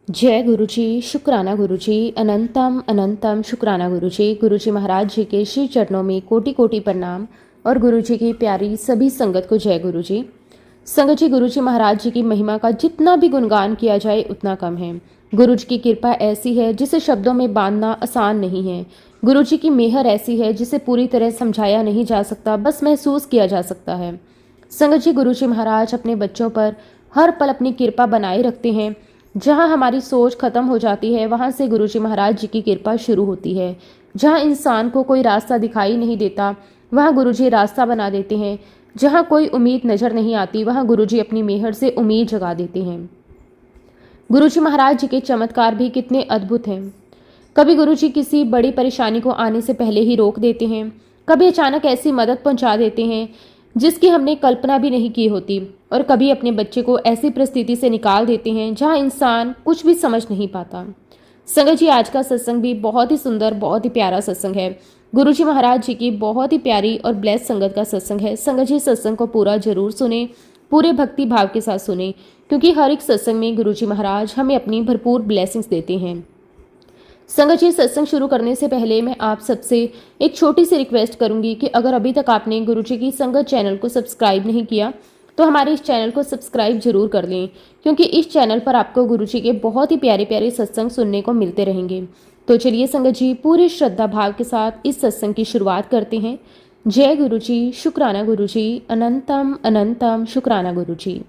जय गुरुजी, शुक्राना गुरुजी, अनंतम अनंतम शुक्राना गुरुजी। गुरुजी महाराज जी के श्री चरणों में कोटि कोटि प्रणाम और गुरुजी की प्यारी सभी संगत को जय गुरुजी। संगत जी, गुरुजी महाराज जी की महिमा का जितना भी गुणगान किया जाए उतना कम है। गुरुजी की कृपा ऐसी है जिसे शब्दों में बांधना आसान नहीं है। गुरुजी की मेहर ऐसी है जिसे पूरी तरह समझाया नहीं जा सकता, बस महसूस किया जा सकता है। संगत जी, गुरुजी महाराज अपने बच्चों पर हर पल अपनी कृपा बनाए रखते हैं। जहाँ हमारी सोच खत्म हो जाती है, वहाँ से गुरुजी महाराज जी की कृपा शुरू होती है। जहाँ इंसान को कोई रास्ता दिखाई नहीं देता, वहाँ गुरुजी रास्ता बना देते हैं। जहाँ कोई उम्मीद नजर नहीं आती, वहाँ गुरुजी अपनी मेहर से उम्मीद जगा देते हैं। गुरुजी महाराज जी के चमत्कार भी कितने अद्भुत हैं। कभी गुरुजी किसी बड़ी परेशानी को आने से पहले ही रोक देते हैं, कभी अचानक ऐसी मदद पहुंचा देते हैं जिसकी हमने कल्पना भी नहीं की होती, और कभी अपने बच्चे को ऐसी परिस्थिति से निकाल देते हैं जहां इंसान कुछ भी समझ नहीं पाता। संगत जी, आज का सत्संग भी बहुत ही सुंदर, बहुत ही प्यारा सत्संग है। गुरुजी महाराज जी की बहुत ही प्यारी और ब्लेस्ड संगत का सत्संग है। संगत जी, सत्संग को पूरा जरूर सुने, पूरे भक्ति भाव के साथ सुने, क्योंकि हर एक सत्संग में गुरुजी महाराज हमें अपनी भरपूर ब्लेसिंग्स देते हैं। संगत जी, सत्संग शुरू करने से पहले मैं आप सबसे एक छोटी सी रिक्वेस्ट करूंगी कि अगर अभी तक आपने गुरुजी की संगत चैनल को सब्सक्राइब नहीं किया तो हमारे इस चैनल को सब्सक्राइब जरूर कर लें, क्योंकि इस चैनल पर आपको गुरुजी के बहुत ही प्यारे प्यारे सत्संग सुनने को मिलते रहेंगे। तो चलिए संगत जी, पूरी श्रद्धा भाव के साथ इस सत्संग की शुरुआत करते हैं। जय गुरुजी, शुक्राना गुरुजी, अनंतम अनंतम शुक्राना गुरुजी।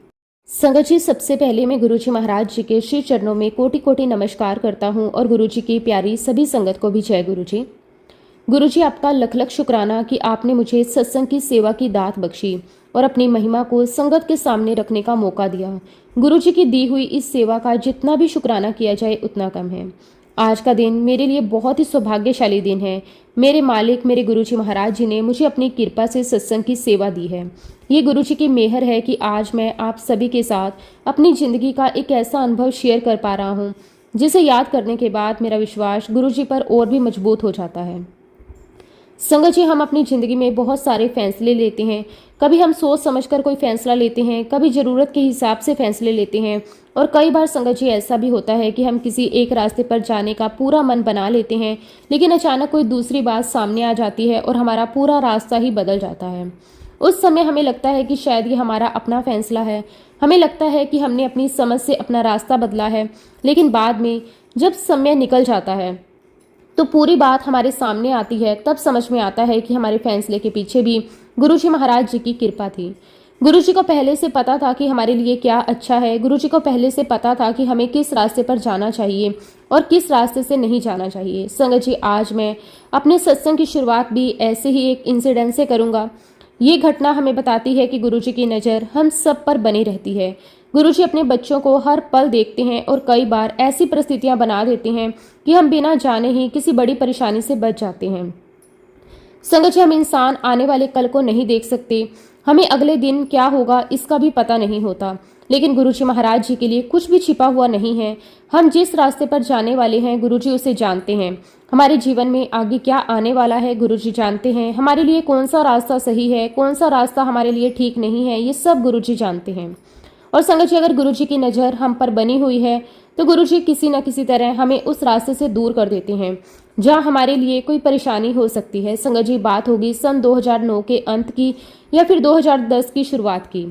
संगत जी, सबसे पहले मैं गुरुजी महाराज जी के श्री चरणों में कोटि कोटि नमस्कार करता हूँ और गुरुजी की प्यारी सभी संगत को भी जय गुरुजी। गुरुजी, आपका लख लख शुक्राना कि आपने मुझे सत्संग की सेवा की दात बख्शी और अपनी महिमा को संगत के सामने रखने का मौका दिया। गुरुजी की दी हुई इस सेवा का जितना भी शुक्राना किया जाए उतना कम है। आज का दिन मेरे लिए बहुत ही सौभाग्यशाली दिन है। मेरे मालिक, मेरे गुरुजी महाराज जी ने मुझे अपनी कृपा से सत्संग की सेवा दी है। ये गुरुजी की मेहर है कि आज मैं आप सभी के साथ अपनी ज़िंदगी का एक ऐसा अनुभव शेयर कर पा रहा हूँ जिसे याद करने के बाद मेरा विश्वास गुरुजी पर और भी मजबूत हो जाता है। संगत जी, हम अपनी ज़िंदगी में बहुत सारे फैसले लेते हैं। कभी हम सोच समझकर कोई फैसला लेते हैं, कभी ज़रूरत के हिसाब से फैसले लेते हैं, और कई बार संगत जी ऐसा भी होता है कि हम किसी एक रास्ते पर जाने का पूरा मन बना लेते हैं, लेकिन अचानक कोई दूसरी बात सामने आ जाती है और हमारा पूरा रास्ता ही बदल जाता है। उस समय हमें लगता है कि शायद ये हमारा अपना फैसला है, हमें लगता है कि हमने अपनी समझ से अपना रास्ता बदला है, लेकिन बाद में जब समय निकल जाता है तो पूरी बात हमारे सामने आती है। तब समझ में आता है कि हमारे फैसले के पीछे भी गुरुजी महाराज जी की कृपा थी। गुरुजी को पहले से पता था कि हमारे लिए क्या अच्छा है। गुरुजी को पहले से पता था कि हमें किस रास्ते पर जाना चाहिए और किस रास्ते से नहीं जाना चाहिए। संगत जी, आज मैं अपने सत्संग की शुरुआत भी ऐसे ही एक इंसिडेंट से करूँगा। ये घटना हमें बताती है कि गुरुजी की नज़र हम सब पर बनी रहती है। गुरुजी अपने बच्चों को हर पल देखते हैं और कई बार ऐसी परिस्थितियां बना देते हैं कि हम बिना जाने ही किसी बड़ी परेशानी से बच जाते हैं। संगत जी, हम इंसान आने वाले कल को नहीं देख सकते, हमें अगले दिन क्या होगा इसका भी पता नहीं होता, लेकिन गुरुजी महाराज जी के लिए कुछ भी छिपा हुआ नहीं है। हम जिस रास्ते पर जाने वाले हैं गुरुजी उसे जानते हैं। हमारे जीवन में आगे क्या आने वाला है गुरुजी जानते हैं। हमारे लिए कौन सा रास्ता सही है, कौन सा रास्ता हमारे लिए ठीक नहीं है, ये सब गुरुजी जानते हैं। और संगत जी, अगर गुरुजी की नज़र हम पर बनी हुई है तो गुरुजी किसी न किसी तरह हमें उस रास्ते से दूर कर देते हैं जहां हमारे लिए कोई परेशानी हो सकती है। संगत जी, बात होगी सन 2009 के अंत की या फिर 2010 की शुरुआत की।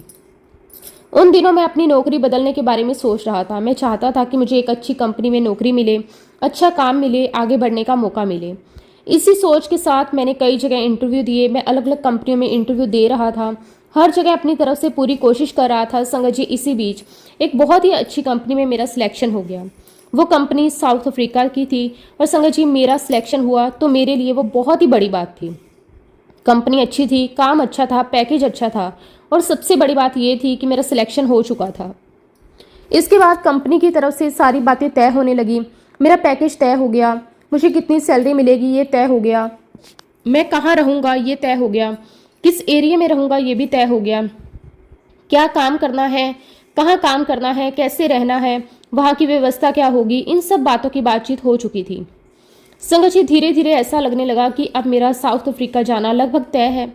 उन दिनों मैं अपनी नौकरी बदलने के बारे में सोच रहा था। मैं चाहता था कि मुझे एक अच्छी कंपनी में नौकरी मिले, अच्छा काम मिले, आगे बढ़ने का मौका मिले। इसी सोच के साथ मैंने कई जगह इंटरव्यू दिए। मैं अलग अलग कंपनियों में इंटरव्यू दे रहा था, हर जगह अपनी तरफ से पूरी कोशिश कर रहा था। संगत जी, इसी बीच एक बहुत ही अच्छी कंपनी में मेरा सिलेक्शन हो गया। वो कंपनी साउथ अफ्रीका की थी और संगत जी, मेरा सिलेक्शन हुआ तो मेरे लिए वो बहुत ही बड़ी बात थी। कंपनी अच्छी थी, काम अच्छा था, पैकेज अच्छा था, और सबसे बड़ी बात ये थी कि मेरा सिलेक्शन हो चुका था। इसके बाद कंपनी की तरफ से सारी बातें तय होने लगी। मेरा पैकेज तय हो गया, मुझे कितनी सैलरी मिलेगी ये तय हो गया, मैं कहाँ रहूँगा ये तय हो गया, किस एरिया में रहूँगा ये भी तय हो गया, क्या काम करना है, कहाँ काम करना है, कैसे रहना है, वहाँ की व्यवस्था क्या होगी, इन सब बातों की बातचीत हो चुकी थी। संगत जी, धीरे धीरे ऐसा लगने लगा कि अब मेरा साउथ अफ्रीका जाना लगभग तय है।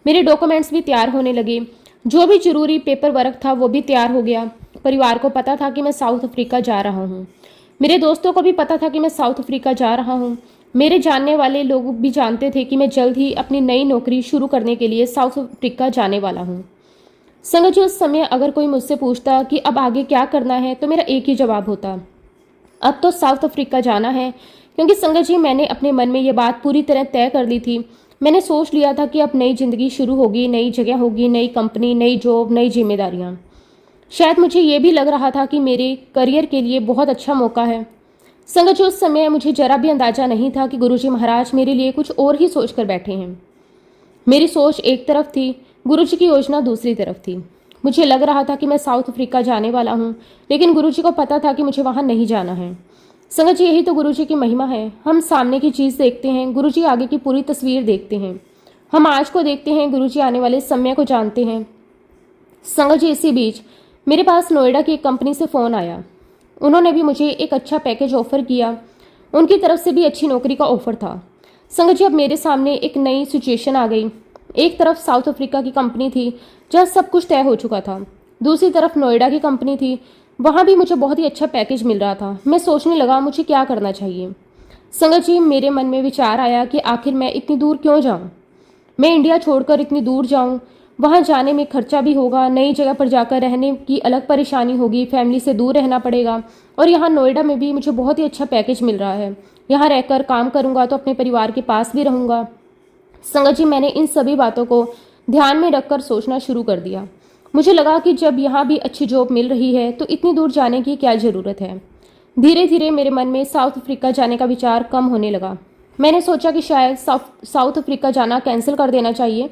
मेरे डॉक्यूमेंट्स भी तैयार होने लगे, जो भी जरूरी पेपर वर्क था वो भी तैयार हो गया। परिवार को पता था कि मैं साउथ अफ्रीका जा रहा हूँ। मेरे दोस्तों को भी पता था कि मैं साउथ अफ्रीका जा रहा हूँ। मेरे जानने वाले लोग भी जानते थे कि मैं जल्द ही अपनी नई नौकरी शुरू करने के लिए साउथ अफ्रीका जाने वाला हूँ। संगत जी, उस समय अगर कोई मुझसे पूछता कि अब आगे क्या करना है, तो मेरा एक ही जवाब होता, अब तो साउथ अफ्रीका जाना है। क्योंकि संगत जी, मैंने अपने मन में ये बात पूरी तरह तय कर ली थी। मैंने सोच लिया था कि अब नई ज़िंदगी शुरू होगी, नई जगह होगी, नई कंपनी, नई जॉब, नई जिम्मेदारियाँ। शायद मुझे ये भी लग रहा था कि मेरे करियर के लिए बहुत अच्छा मौका है। संगत जी, उस समय मुझे जरा भी अंदाजा नहीं था कि गुरुजी महाराज मेरे लिए कुछ और ही सोच कर बैठे हैं। मेरी सोच एक तरफ थी, गुरुजी की योजना दूसरी तरफ थी। मुझे लग रहा था कि मैं साउथ अफ्रीका जाने वाला हूँ, लेकिन गुरुजी को पता था कि मुझे वहाँ नहीं जाना है। संगत जी, यही तो गुरुजी की महिमा है। हम सामने की चीज़ देखते हैं, गुरुजी आगे की पूरी तस्वीर देखते हैं। हम आज को देखते हैं, गुरुजी आने वाले समय को जानते हैं। संगत जी, इसी बीच मेरे पास नोएडा की एक कंपनी से फ़ोन आया। उन्होंने भी मुझे एक अच्छा पैकेज ऑफ़र किया। उनकी तरफ से भी अच्छी नौकरी का ऑफ़र था। संगत जी, अब मेरे सामने एक नई सिचुएशन आ गई। एक तरफ साउथ अफ्रीका की कंपनी थी जहाँ सब कुछ तय हो चुका था। दूसरी तरफ नोएडा की कंपनी थी, वहाँ भी मुझे बहुत ही अच्छा पैकेज मिल रहा था। मैं सोचने लगा मुझे क्या करना चाहिए। संगत जी, मेरे मन में विचार आया कि आखिर मैं इतनी दूर क्यों जाऊँ। मैं इंडिया छोड़कर इतनी दूर जाऊँ, वहाँ जाने में खर्चा भी होगा, नई जगह पर जाकर रहने की अलग परेशानी होगी, फैमिली से दूर रहना पड़ेगा। और यहाँ नोएडा में भी मुझे बहुत ही अच्छा पैकेज मिल रहा है। यहाँ रहकर काम करूँगा तो अपने परिवार के पास भी रहूँगा। संगत जी, मैंने इन सभी बातों को ध्यान में रखकर सोचना शुरू कर दिया। मुझे लगा कि जब यहाँ भी अच्छी जॉब मिल रही है तो इतनी दूर जाने की क्या ज़रूरत है। धीरे धीरे मेरे मन में साउथ अफ्रीका जाने का विचार कम होने लगा। मैंने सोचा कि शायद साउथ अफ्रीका जाना कैंसिल कर देना चाहिए।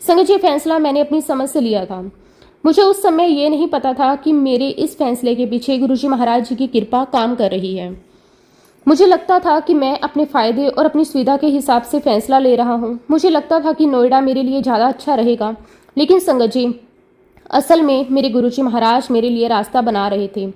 संगत जी, फैसला मैंने अपनी समझ से लिया था। मुझे उस समय ये नहीं पता था कि मेरे इस फैसले के पीछे गुरुजी महाराज जी की कृपा काम कर रही है। मुझे लगता था कि मैं अपने फ़ायदे और अपनी सुविधा के हिसाब से फ़ैसला ले रहा हूँ। मुझे लगता था कि नोएडा मेरे लिए ज़्यादा अच्छा रहेगा। लेकिन संगत जी, असल में मेरे गुरुजी महाराज मेरे लिए रास्ता बना रहे थे।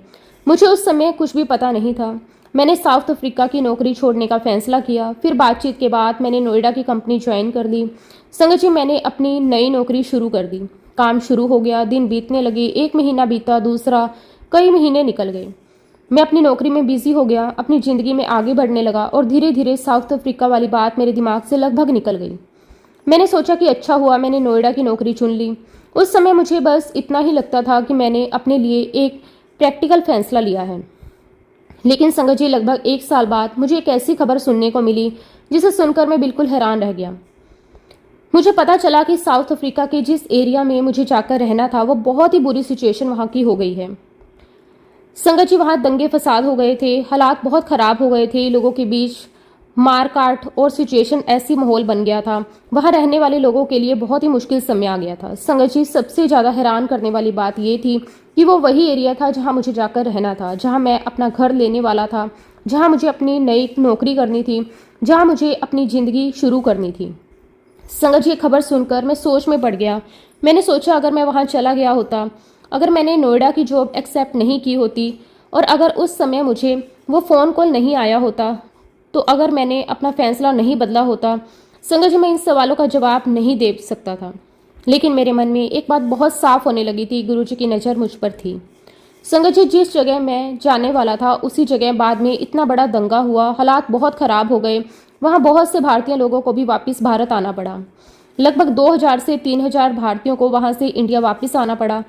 मुझे उस समय कुछ भी पता नहीं था। मैंने साउथ अफ्रीका की नौकरी छोड़ने का फ़ैसला किया। फिर बातचीत के बाद मैंने नोएडा की कंपनी ज्वाइन कर ली। संगत जी, मैंने अपनी नई नौकरी शुरू कर दी। काम शुरू हो गया, दिन बीतने लगे। एक महीना बीता, दूसरा, कई महीने निकल गए। मैं अपनी नौकरी में बिजी हो गया, अपनी ज़िंदगी में आगे बढ़ने लगा और धीरे धीरे साउथ अफ्रीका वाली बात मेरे दिमाग से लगभग निकल गई। मैंने सोचा कि अच्छा हुआ मैंने नोएडा की नौकरी चुन ली। उस समय मुझे बस इतना ही लगता था कि मैंने अपने लिए एक प्रैक्टिकल फैसला लिया है। लेकिन संगत जी, लगभग एक साल बाद मुझे एक ऐसी खबर सुनने को मिली जिसे सुनकर मैं बिल्कुल हैरान रह गया। मुझे पता चला कि साउथ अफ्रीका के जिस एरिया में मुझे जाकर रहना था वो बहुत ही बुरी सिचुएशन वहाँ की हो गई है। संगत जी, वहाँ दंगे फसाद हो गए थे, हालात बहुत ख़राब हो गए थे, लोगों के बीच मार काट और सिचुएशन ऐसी माहौल बन गया था। वहाँ रहने वाले लोगों के लिए बहुत ही मुश्किल समय आ गया था। संगत जी, सबसे ज़्यादा हैरान करने वाली बात ये थी कि वो वही एरिया था जहाँ मुझे जाकर रहना था, जहाँ मैं अपना घर लेने वाला था, जहाँ मुझे अपनी नई नौकरी करनी थी, जहाँ मुझे अपनी ज़िंदगी शुरू करनी थी। संगत जी, खबर सुनकर मैं सोच में पड़ गया। मैंने सोचा अगर मैं वहाँ चला गया होता, अगर मैंने नोएडा की जॉब एक्सेप्ट नहीं की होती और अगर उस समय मुझे वो फ़ोन कॉल नहीं आया होता, तो अगर मैंने अपना फ़ैसला नहीं बदला होता, संगत जी, मैं इन सवालों का जवाब नहीं दे सकता था। लेकिन मेरे मन में एक बात बहुत साफ होने लगी थी, गुरुजी की नज़र मुझ पर थी। संगत जी, जिस जगह मैं जाने वाला था उसी जगह बाद में इतना बड़ा दंगा हुआ, हालात बहुत ख़राब हो गए। वहाँ बहुत से भारतीय लोगों को भी वापस भारत आना पड़ा। लगभग 2000 से 3000 भारतीयों को वहाँ से इंडिया वापस आना पड़ा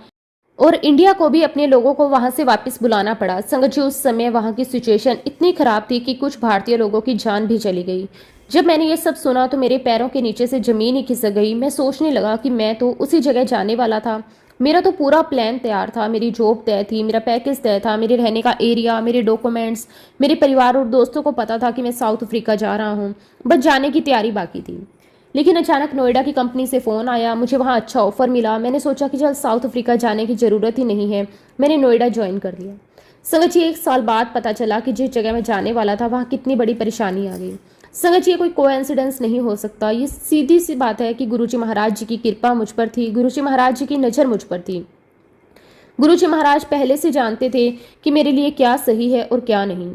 और इंडिया को भी अपने लोगों को वहाँ से वापस बुलाना पड़ा। संगत जी, उस समय वहाँ की सिचुएशन इतनी ख़राब थी कि कुछ भारतीय लोगों की जान भी चली गई। जब मैंने ये सब सुना तो मेरे पैरों के नीचे से ज़मीन ही खिसक गई। मैं सोचने लगा कि मैं तो उसी जगह जाने वाला था। मेरा तो पूरा प्लान तैयार था, मेरी जॉब तय थी, मेरा पैकेज तय था, मेरे रहने का एरिया, मेरे डॉक्यूमेंट्स, मेरे परिवार और दोस्तों को पता था कि मैं साउथ अफ्रीका जा रहा हूँ। बस जाने की तैयारी बाकी थी। लेकिन अचानक नोएडा की कंपनी से फ़ोन आया, मुझे वहाँ अच्छा ऑफर मिला। मैंने सोचा कि चल साउथ अफ्रीका जाने की ज़रूरत ही नहीं है, मैंने नोएडा ज्वाइन कर लिया। संगत जी, एक साल बाद पता चला कि जिस जगह मैं जाने वाला था वहाँ कितनी बड़ी परेशानी आ गई। संगत जी, ये कोई कोइंसिडेंस नहीं हो सकता। ये सीधी सी बात है कि गुरुजी महाराज जी की कृपा मुझ पर थी, गुरुजी महाराज जी की नज़र मुझ पर थी। गुरुजी महाराज पहले से जानते थे कि मेरे लिए क्या सही है और क्या नहीं।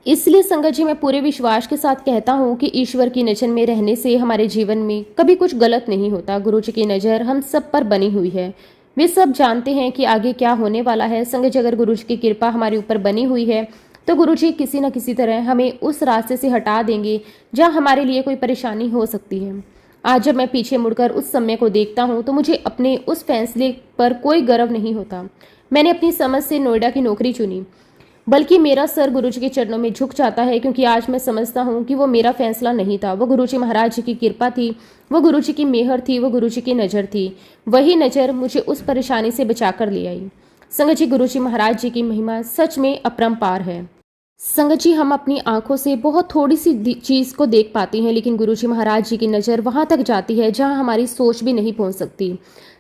इसलिए संगत जी, मैं पूरे विश्वास के साथ कहता हूँ कि ईश्वर की नज़र में रहने से हमारे जीवन में कभी कुछ गलत नहीं होता। गुरु जी की नज़र हम सब पर बनी हुई है। वे सब जानते हैं कि आगे क्या होने वाला है। संगत जी, अगर गुरु जी की कृपा हमारे ऊपर बनी हुई है तो गुरु जी किसी न किसी तरह हमें उस रास्ते से हटा देंगे जहाँ हमारे लिए कोई परेशानी हो सकती है। आज जब मैं पीछे मुड़कर उस समय को देखता हूँ तो मुझे अपने उस फैसले पर कोई गर्व नहीं होता। मैंने अपनी समझ से नोएडा की नौकरी चुनी, बल्कि मेरा सर गुरुजी के चरणों में झुक जाता है, क्योंकि आज मैं समझता हूँ कि वो मेरा फैसला नहीं था, वो गुरुजी महाराज जी की कृपा थी, वो गुरुजी की मेहर थी, वो गुरुजी की नज़र थी। वही नज़र मुझे उस परेशानी से बचाकर ले आई। संगत जी, गुरुजी महाराज जी की महिमा सच में अपरंपार है। संगत जी, हम अपनी आंखों से बहुत थोड़ी सी चीज़ को देख पाते हैं, लेकिन गुरुजी महाराज जी की नज़र वहाँ तक जाती है जहाँ हमारी सोच भी नहीं पहुँच सकती।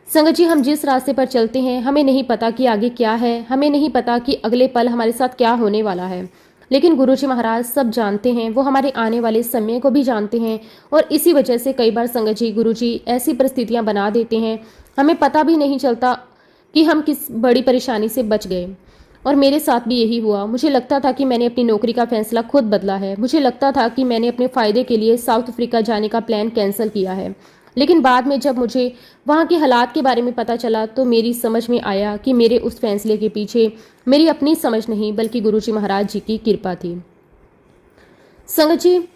संगत जी, हम जिस रास्ते पर चलते हैं हमें नहीं पता कि आगे क्या है, हमें नहीं पता कि अगले पल हमारे साथ क्या होने वाला है, लेकिन गुरुजी महाराज सब जानते हैं। वो हमारे आने वाले समय को भी जानते हैं, और इसी वजह से कई बार संगत जी गुरुजी ऐसी परिस्थितियाँ बना देते हैं, हमें पता भी नहीं चलता कि हम किस बड़ी परेशानी से बच गए। और मेरे साथ भी यही हुआ। मुझे लगता था कि मैंने अपनी नौकरी का फैसला खुद बदला है, मुझे लगता था कि मैंने अपने फ़ायदे के लिए साउथ अफ्रीका जाने का प्लान कैंसिल किया है, लेकिन बाद में जब मुझे वहाँ के हालात के बारे में पता चला तो मेरी समझ में आया कि मेरे उस फैसले के पीछे मेरी अपनी समझ नहीं बल्कि गुरुजी महाराज जी की कृपा थी। संगत जी,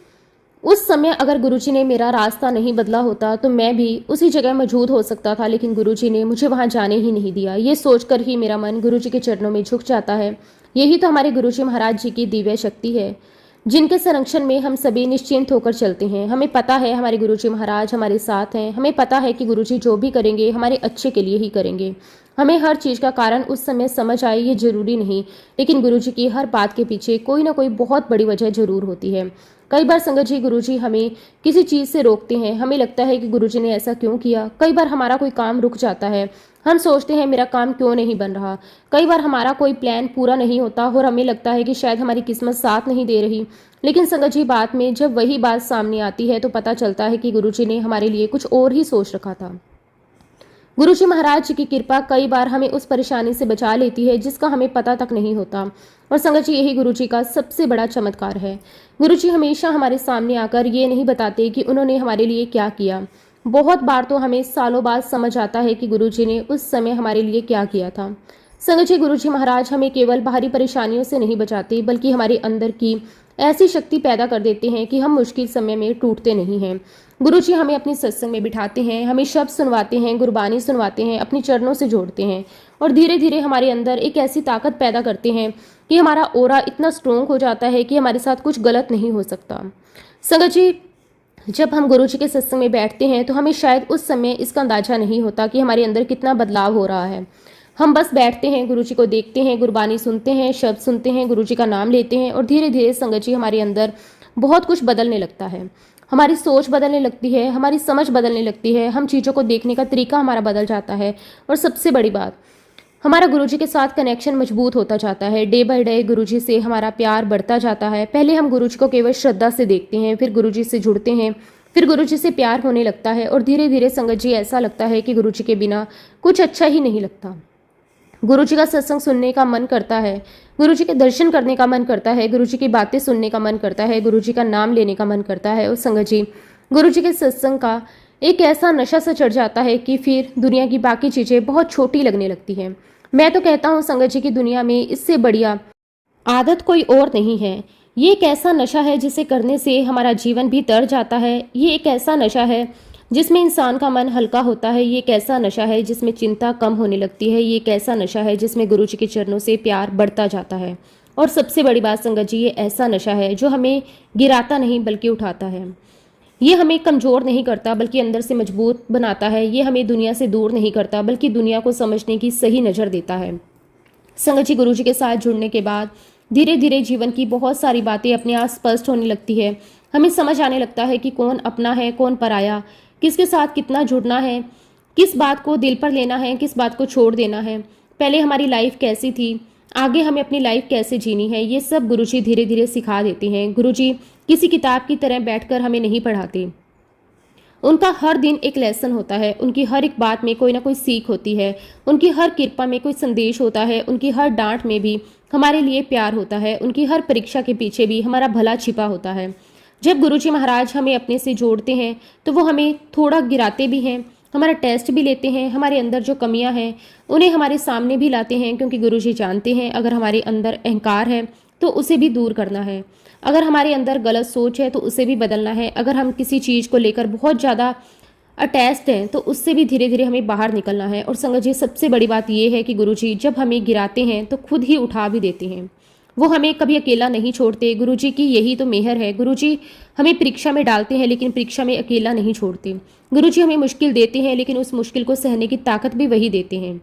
उस समय अगर गुरुजी ने मेरा रास्ता नहीं बदला होता तो मैं भी उसी जगह मौजूद हो सकता था, लेकिन गुरुजी ने मुझे वहाँ जाने ही नहीं दिया। ये सोचकर ही मेरा मन गुरुजी के चरणों में झुक जाता है। यही तो हमारे गुरुजी महाराज जी की दिव्य शक्ति है, जिनके संरक्षण में हम सभी निश्चिंत होकर चलते हैं। हमें पता है हमारे गुरुजी महाराज हमारे साथ हैं, हमें पता है कि गुरुजी जो भी करेंगे हमारे अच्छे के लिए ही करेंगे। हमें हर चीज़ का कारण उस समय समझ आए ये जरूरी नहीं, लेकिन गुरुजी की हर बात के पीछे कोई ना कोई बहुत बड़ी वजह जरूर होती है। कई बार संगत जी गुरुजी हमें किसी चीज़ से रोकते हैं, हमें लगता है कि गुरुजी ने ऐसा क्यों किया। कई बार हमारा कोई काम रुक जाता है, हम सोचते हैं मेरा काम क्यों नहीं बन रहा। कई बार हमारा कोई प्लान पूरा नहीं होता और हमें लगता है कि शायद हमारी किस्मत साथ नहीं दे रही। लेकिन संगत जी, बाद में जब वही बात सामने आती है तो पता चलता है कि गुरुजी ने हमारे लिए कुछ और ही सोच रखा था। गुरुजी महाराज जी की कृपा कई बार हमें उस परेशानी से बचा लेती है जिसका हमें पता तक नहीं होता। और संगत जी, यही गुरुजी का सबसे बड़ा चमत्कार है। गुरुजी हमेशा हमारे सामने आकर ये नहीं बताते कि उन्होंने हमारे लिए क्या किया। बहुत बार तो हमें सालों बाद समझ आता है कि गुरुजी ने उस समय हमारे लिए क्या किया था। संगत जी, गुरुजी महाराज हमें केवल बाहरी परेशानियों से नहीं बचाते, बल्कि हमारे अंदर की ऐसी शक्ति पैदा कर देते हैं कि हम मुश्किल समय में टूटते नहीं हैं। गुरुजी हमें अपने सत्संग में बिठाते हैं, हमें शब्द सुनवाते हैं, गुरबानी सुनवाते हैं, अपने चरणों से जोड़ते हैं, और धीरे धीरे हमारे अंदर एक ऐसी ताकत पैदा करते हैं कि हमारा ओरा इतना स्ट्रोंग हो जाता है कि हमारे साथ कुछ गलत नहीं हो सकता। संगत जी, जब हम गुरुजी के सत्संग में बैठते हैं तो हमें शायद उस समय इसका अंदाजा नहीं होता कि हमारे अंदर कितना बदलाव हो रहा है। हम बस बैठते हैं, गुरुजी को देखते हैं, गुरबानी सुनते हैं, शब्द सुनते हैं, गुरुजी का नाम लेते हैं, और धीरे धीरे संगत जी हमारे अंदर बहुत कुछ बदलने लगता है। हमारी सोच बदलने लगती है, हमारी समझ बदलने लगती है, हम चीज़ों को देखने का तरीका हमारा बदल जाता है, और सबसे बड़ी बात, हमारा गुरुजी के साथ कनेक्शन मजबूत होता जाता है। डे बाय डे गुरुजी से हमारा प्यार बढ़ता जाता है। पहले हम गुरुजी को केवल श्रद्धा से देखते हैं, फिर गुरुजी से जुड़ते हैं, फिर गुरुजी से प्यार होने लगता है, और धीरे धीरे संगत जी ऐसा लगता है कि गुरुजी के बिना कुछ अच्छा ही नहीं लगता। गुरुजी का सत्संग सुनने का मन करता है, गुरुजी के दर्शन करने का मन करता है, गुरुजी की बातें सुनने का मन करता है, गुरुजी का नाम लेने का मन करता है। और संगत जी, गुरुजी के सत्संग का एक ऐसा नशा सा चढ़ जाता है कि फिर दुनिया की बाकी चीज़ें बहुत छोटी लगने लगती हैं। मैं तो कहता हूँ संगत जी की दुनिया में इससे बढ़िया आदत कोई और नहीं है। ये एक ऐसा नशा है जिसे करने से हमारा जीवन भी तर जाता है। ये एक ऐसा नशा है जिसमें इंसान का मन हल्का होता है। ये एक ऐसा नशा है जिसमें चिंता कम होने लगती है। ये एक ऐसा नशा है जिसमें गुरुजी के चरणों से प्यार बढ़ता जाता है। और सबसे बड़ी बात संगत जी, ये ऐसा नशा है जो हमें गिराता नहीं बल्कि उठाता है। ये हमें कमज़ोर नहीं करता बल्कि अंदर से मजबूत बनाता है। ये हमें दुनिया से दूर नहीं करता बल्कि दुनिया को समझने की सही नज़र देता है। संगत जी, गुरुजी के साथ जुड़ने के बाद धीरे धीरे जीवन की बहुत सारी बातें अपने आप स्पष्ट होने लगती है। हमें समझ आने लगता है कि कौन अपना है, कौन पराया, किसके साथ कितना जुड़ना है, किस बात को दिल पर लेना है, किस बात को छोड़ देना है, पहले हमारी लाइफ कैसी थी, आगे हमें अपनी लाइफ कैसे जीनी है। ये सब गुरुजी धीरे धीरे सिखा देते हैं। गुरुजी किसी किताब की तरह बैठकर हमें नहीं पढ़ाते। उनका हर दिन एक लेसन होता है, उनकी हर एक बात में कोई ना कोई सीख होती है, उनकी हर कृपा में कोई संदेश होता है, उनकी हर डांट में भी हमारे लिए प्यार होता है, उनकी हर परीक्षा के पीछे भी हमारा भला छिपा होता है। जब गुरुजी महाराज हमें अपने से जोड़ते हैं तो वो हमें थोड़ा गिराते भी हैं हमारा टेस्ट भी लेते हैं, हमारे अंदर जो कमियां हैं उन्हें हमारे सामने भी लाते हैं, क्योंकि गुरुजी जानते हैं अगर हमारे अंदर अहंकार है तो उसे भी दूर करना है। अगर हमारे अंदर गलत सोच है तो उसे भी बदलना है। अगर हम किसी चीज़ को लेकर बहुत ज़्यादा अटैच्ड हैं तो उससे भी धीरे धीरे हमें बाहर निकलना है। और संगत जी, सबसे बड़ी बात यह है कि गुरुजी जब हमें गिराते हैं तो खुद ही उठा भी देते हैं। वो हमें कभी अकेला नहीं छोड़ते। गुरुजी की यही तो मेहर है। गुरुजी हमें परीक्षा में डालते हैं लेकिन परीक्षा में अकेला नहीं छोड़ते। गुरुजी हमें मुश्किल देते हैं लेकिन उस मुश्किल को सहने की ताकत भी वही देते हैं।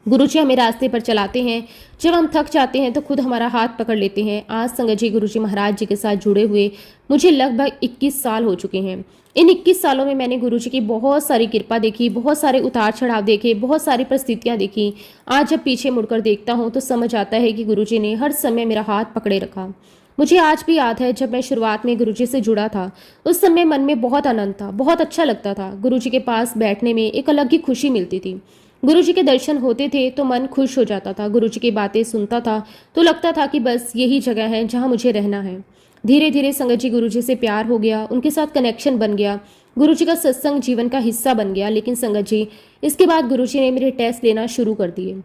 गुरुजी हमें रास्ते पर चलाते हैं। जब हम थक जाते हैं तो खुद हमारा हाथ पकड़ लेते हैं। आज संगत जी, गुरुजी महाराज जी के साथ जुड़े हुए मुझे लगभग 21 साल हो चुके हैं। इन 21 सालों में मैंने गुरुजी की बहुत सारी कृपा देखी, बहुत सारे उतार चढ़ाव देखे, बहुत सारी परिस्थितियां देखी। आज जब पीछे मुड़कर देखता हूँ तो समझ आता है कि गुरुजी ने हर समय मेरा हाथ पकड़े रखा। मुझे आज भी याद है जब मैं शुरुआत में गुरुजी से जुड़ा था, उस समय मन में बहुत आनंद था, बहुत अच्छा लगता था। गुरुजी के पास बैठने में एक अलग ही खुशी मिलती थी। गुरुजी के दर्शन होते थे तो मन खुश हो जाता था। गुरुजी की बातें सुनता था तो लगता था कि बस यही जगह है जहाँ मुझे रहना है। धीरे धीरे संगत जी गुरुजी से प्यार हो गया, उनके साथ कनेक्शन बन गया। गुरुजी का सत्संग जीवन का हिस्सा बन गया। लेकिन संगत जी, इसके बाद गुरुजी ने मेरे टेस्ट लेना शुरू कर दिए।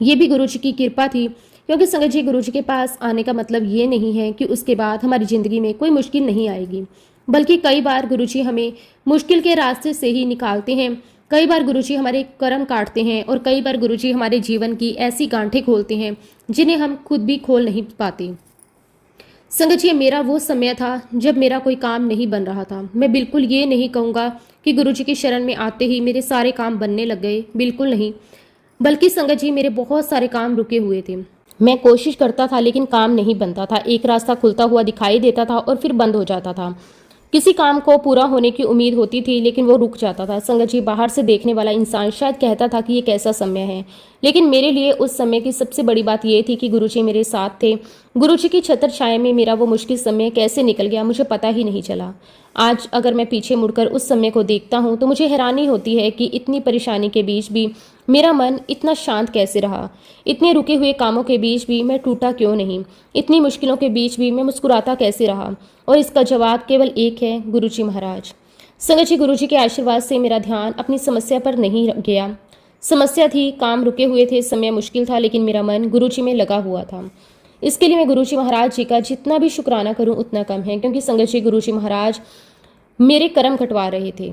ये भी गुरुजी की कृपा थी, क्योंकि संगत जी गुरुजी के पास आने का मतलब ये नहीं है कि उसके बाद हमारी ज़िंदगी में कोई मुश्किल नहीं आएगी, बल्कि कई बार गुरुजी हमें मुश्किल के रास्ते से ही निकालते हैं। कई बार गुरुजी हमारे कर्म काटते हैं और कई बार गुरुजी हमारे जीवन की ऐसी गांठें खोलते हैं जिन्हें हम खुद भी खोल नहीं पाते। संगत जी, मेरा वो समय था जब मेरा कोई काम नहीं बन रहा था। मैं बिल्कुल ये नहीं कहूँगा कि गुरुजी की शरण में आते ही मेरे सारे काम बनने लग गए, बिल्कुल नहीं। बल्कि संगत जी, मेरे बहुत सारे काम रुके हुए थे। मैं कोशिश करता था लेकिन काम नहीं बनता था। एक रास्ता खुलता हुआ दिखाई देता था और फिर बंद हो जाता था। किसी काम को पूरा होने की उम्मीद होती थी लेकिन वो रुक जाता था। संगत जी, बाहर से देखने वाला इंसान शायद कहता था कि ये कैसा समय है, लेकिन मेरे लिए उस समय की सबसे बड़ी बात ये थी कि गुरुजी मेरे साथ थे। गुरुजी की छत्र छाया में मेरा वो मुश्किल समय कैसे निकल गया मुझे पता ही नहीं चला। आज अगर मैं पीछे मुड़कर उस समय को देखता हूँ तो मुझे हैरानी होती है कि इतनी परेशानी के बीच भी मेरा मन इतना शांत कैसे रहा। इतने रुके हुए कामों के बीच भी मैं टूटा क्यों नहीं। इतनी मुश्किलों के बीच भी मैं मुस्कुराता कैसे रहा। और इसका जवाब केवल एक है, गुरुजी महाराज। संगत जी, गुरुजी के आशीर्वाद से मेरा ध्यान अपनी समस्या पर नहीं गया। समस्या थी, काम रुके हुए थे, समय मुश्किल था, लेकिन मेरा मन गुरुजी में लगा हुआ था। इसके लिए मैं गुरुजी महाराज जी का जितना भी शुक्राना करूं उतना कम है, क्योंकि संगत जी गुरुजी महाराज मेरे कर्म कटवा रहे थे,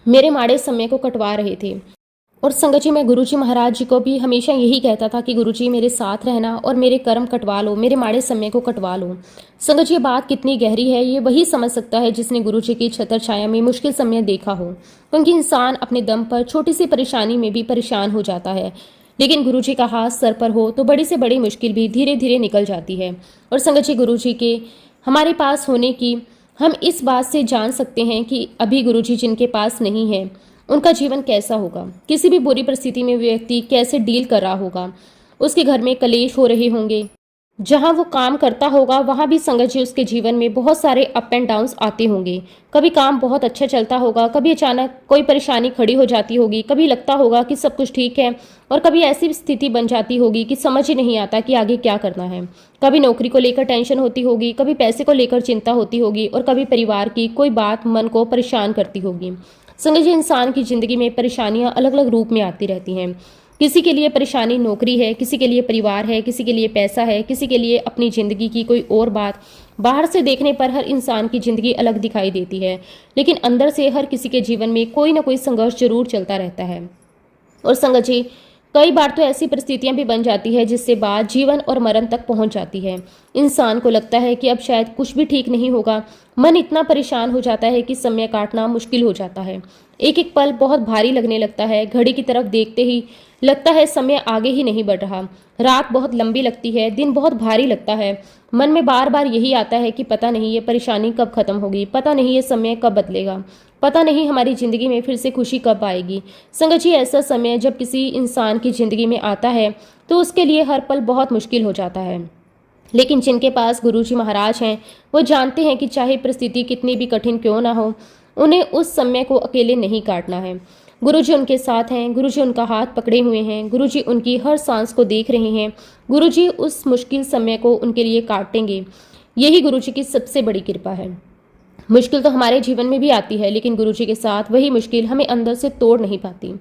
मेरे माड़े समय को कटवा रहे थे। और संगत जी, मैं गुरुजी महाराज जी को भी हमेशा यही कहता था कि गुरुजी मेरे साथ रहना और मेरे कर्म कटवा लो, मेरे माड़े समय को कटवा लो। संगत जी, ये बात कितनी गहरी है ये वही समझ सकता है जिसने गुरुजी की छत्र छाया में मुश्किल समय देखा हो, क्योंकि इंसान अपने दम पर छोटी सी परेशानी में भी परेशान हो जाता है, लेकिन गुरुजी का हाथ सर पर हो तो बड़ी से बड़ी मुश्किल भी धीरे धीरे निकल जाती है। और संगत जी, गुरुजी के हमारे पास होने की हम इस बात से जान सकते हैं कि अभी गुरुजी जिनके पास नहीं है उनका जीवन कैसा होगा। किसी भी बुरी परिस्थिति में व्यक्ति कैसे डील कर रहा होगा। उसके घर में कलेश हो रहे होंगे, जहाँ वो काम करता होगा वहाँ भी संगत जी उसके जीवन में बहुत सारे अप एंड डाउन्स आते होंगे। कभी काम बहुत अच्छा चलता होगा, कभी अचानक कोई परेशानी खड़ी हो जाती होगी, कभी लगता होगा कि सब कुछ ठीक है और कभी ऐसी स्थिति बन जाती होगी कि समझ ही नहीं आता कि आगे क्या करना है। कभी नौकरी को लेकर टेंशन होती होगी, कभी पैसे को लेकर चिंता होती होगी और कभी परिवार की कोई बात मन को परेशान करती होगी। संगत जी, इंसान की जिंदगी में परेशानियां अलग अलग रूप में आती रहती हैं। किसी के लिए परेशानी नौकरी है, किसी के लिए परिवार है, किसी के लिए पैसा है, किसी के लिए अपनी ज़िंदगी की कोई और बात। बाहर से देखने पर हर इंसान की ज़िंदगी अलग दिखाई देती है, लेकिन अंदर से हर किसी के जीवन में कोई ना कोई संघर्ष जरूर चलता रहता है। और संगत जी, कई बार तो ऐसी परिस्थितियां भी बन जाती है जिससे बात जीवन और मरण तक पहुंच जाती है। इंसान को लगता है कि अब शायद कुछ भी ठीक नहीं होगा। मन इतना परेशान हो जाता है कि समय काटना मुश्किल हो जाता है। एक एक पल बहुत भारी लगने लगता है। घड़ी की तरफ देखते ही लगता है समय आगे ही नहीं बढ़ रहा। रात बहुत लंबी लगती है, दिन बहुत भारी लगता है। मन में बार बार यही आता है कि पता नहीं ये परेशानी कब खत्म होगी, पता नहीं ये समय कब बदलेगा, पता नहीं हमारी ज़िंदगी में फिर से खुशी कब आएगी। संगत जी, ऐसा समय जब किसी इंसान की ज़िंदगी में आता है तो उसके लिए हर पल बहुत मुश्किल हो जाता है। लेकिन जिनके पास गुरुजी महाराज हैं वो जानते हैं कि चाहे परिस्थिति कितनी भी कठिन क्यों ना हो, उन्हें उस समय को अकेले नहीं काटना है। गुरुजी उनके साथ हैं, गुरुजी उनका हाथ पकड़े हुए हैं, गुरुजी उनकी हर सांस को देख रहे हैं, गुरुजी उस मुश्किल समय को उनके लिए काटेंगे। यही गुरुजी की सबसे बड़ी कृपा है। मुश्किल तो हमारे जीवन में भी आती है, लेकिन गुरुजी के साथ वही मुश्किल हमें अंदर से तोड़ नहीं पाती।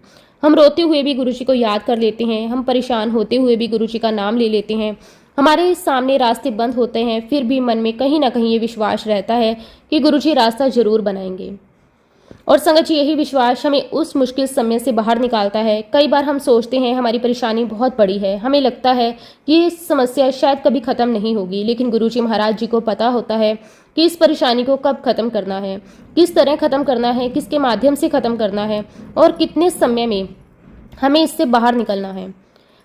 हम रोते हुए भी गुरुजी को याद कर लेते हैं, हम परेशान होते हुए भी गुरुजी का नाम ले लेते हैं। हमारे सामने रास्ते बंद होते हैं, फिर भी मन में कहीं ना कहीं ये विश्वास रहता है कि गुरुजी रास्ता जरूर बनाएंगे। और संगत जी, यही विश्वास हमें उस मुश्किल समय से बाहर निकालता है। कई बार हम सोचते हैं हमारी परेशानी बहुत बड़ी है, हमें लगता है कि ये समस्या शायद कभी ख़त्म नहीं होगी, लेकिन गुरुजी महाराज जी को पता होता है कि इस परेशानी को कब ख़त्म करना है, किस तरह ख़त्म करना है, किसके माध्यम से ख़त्म करना है और कितने समय में हमें इससे बाहर निकलना है।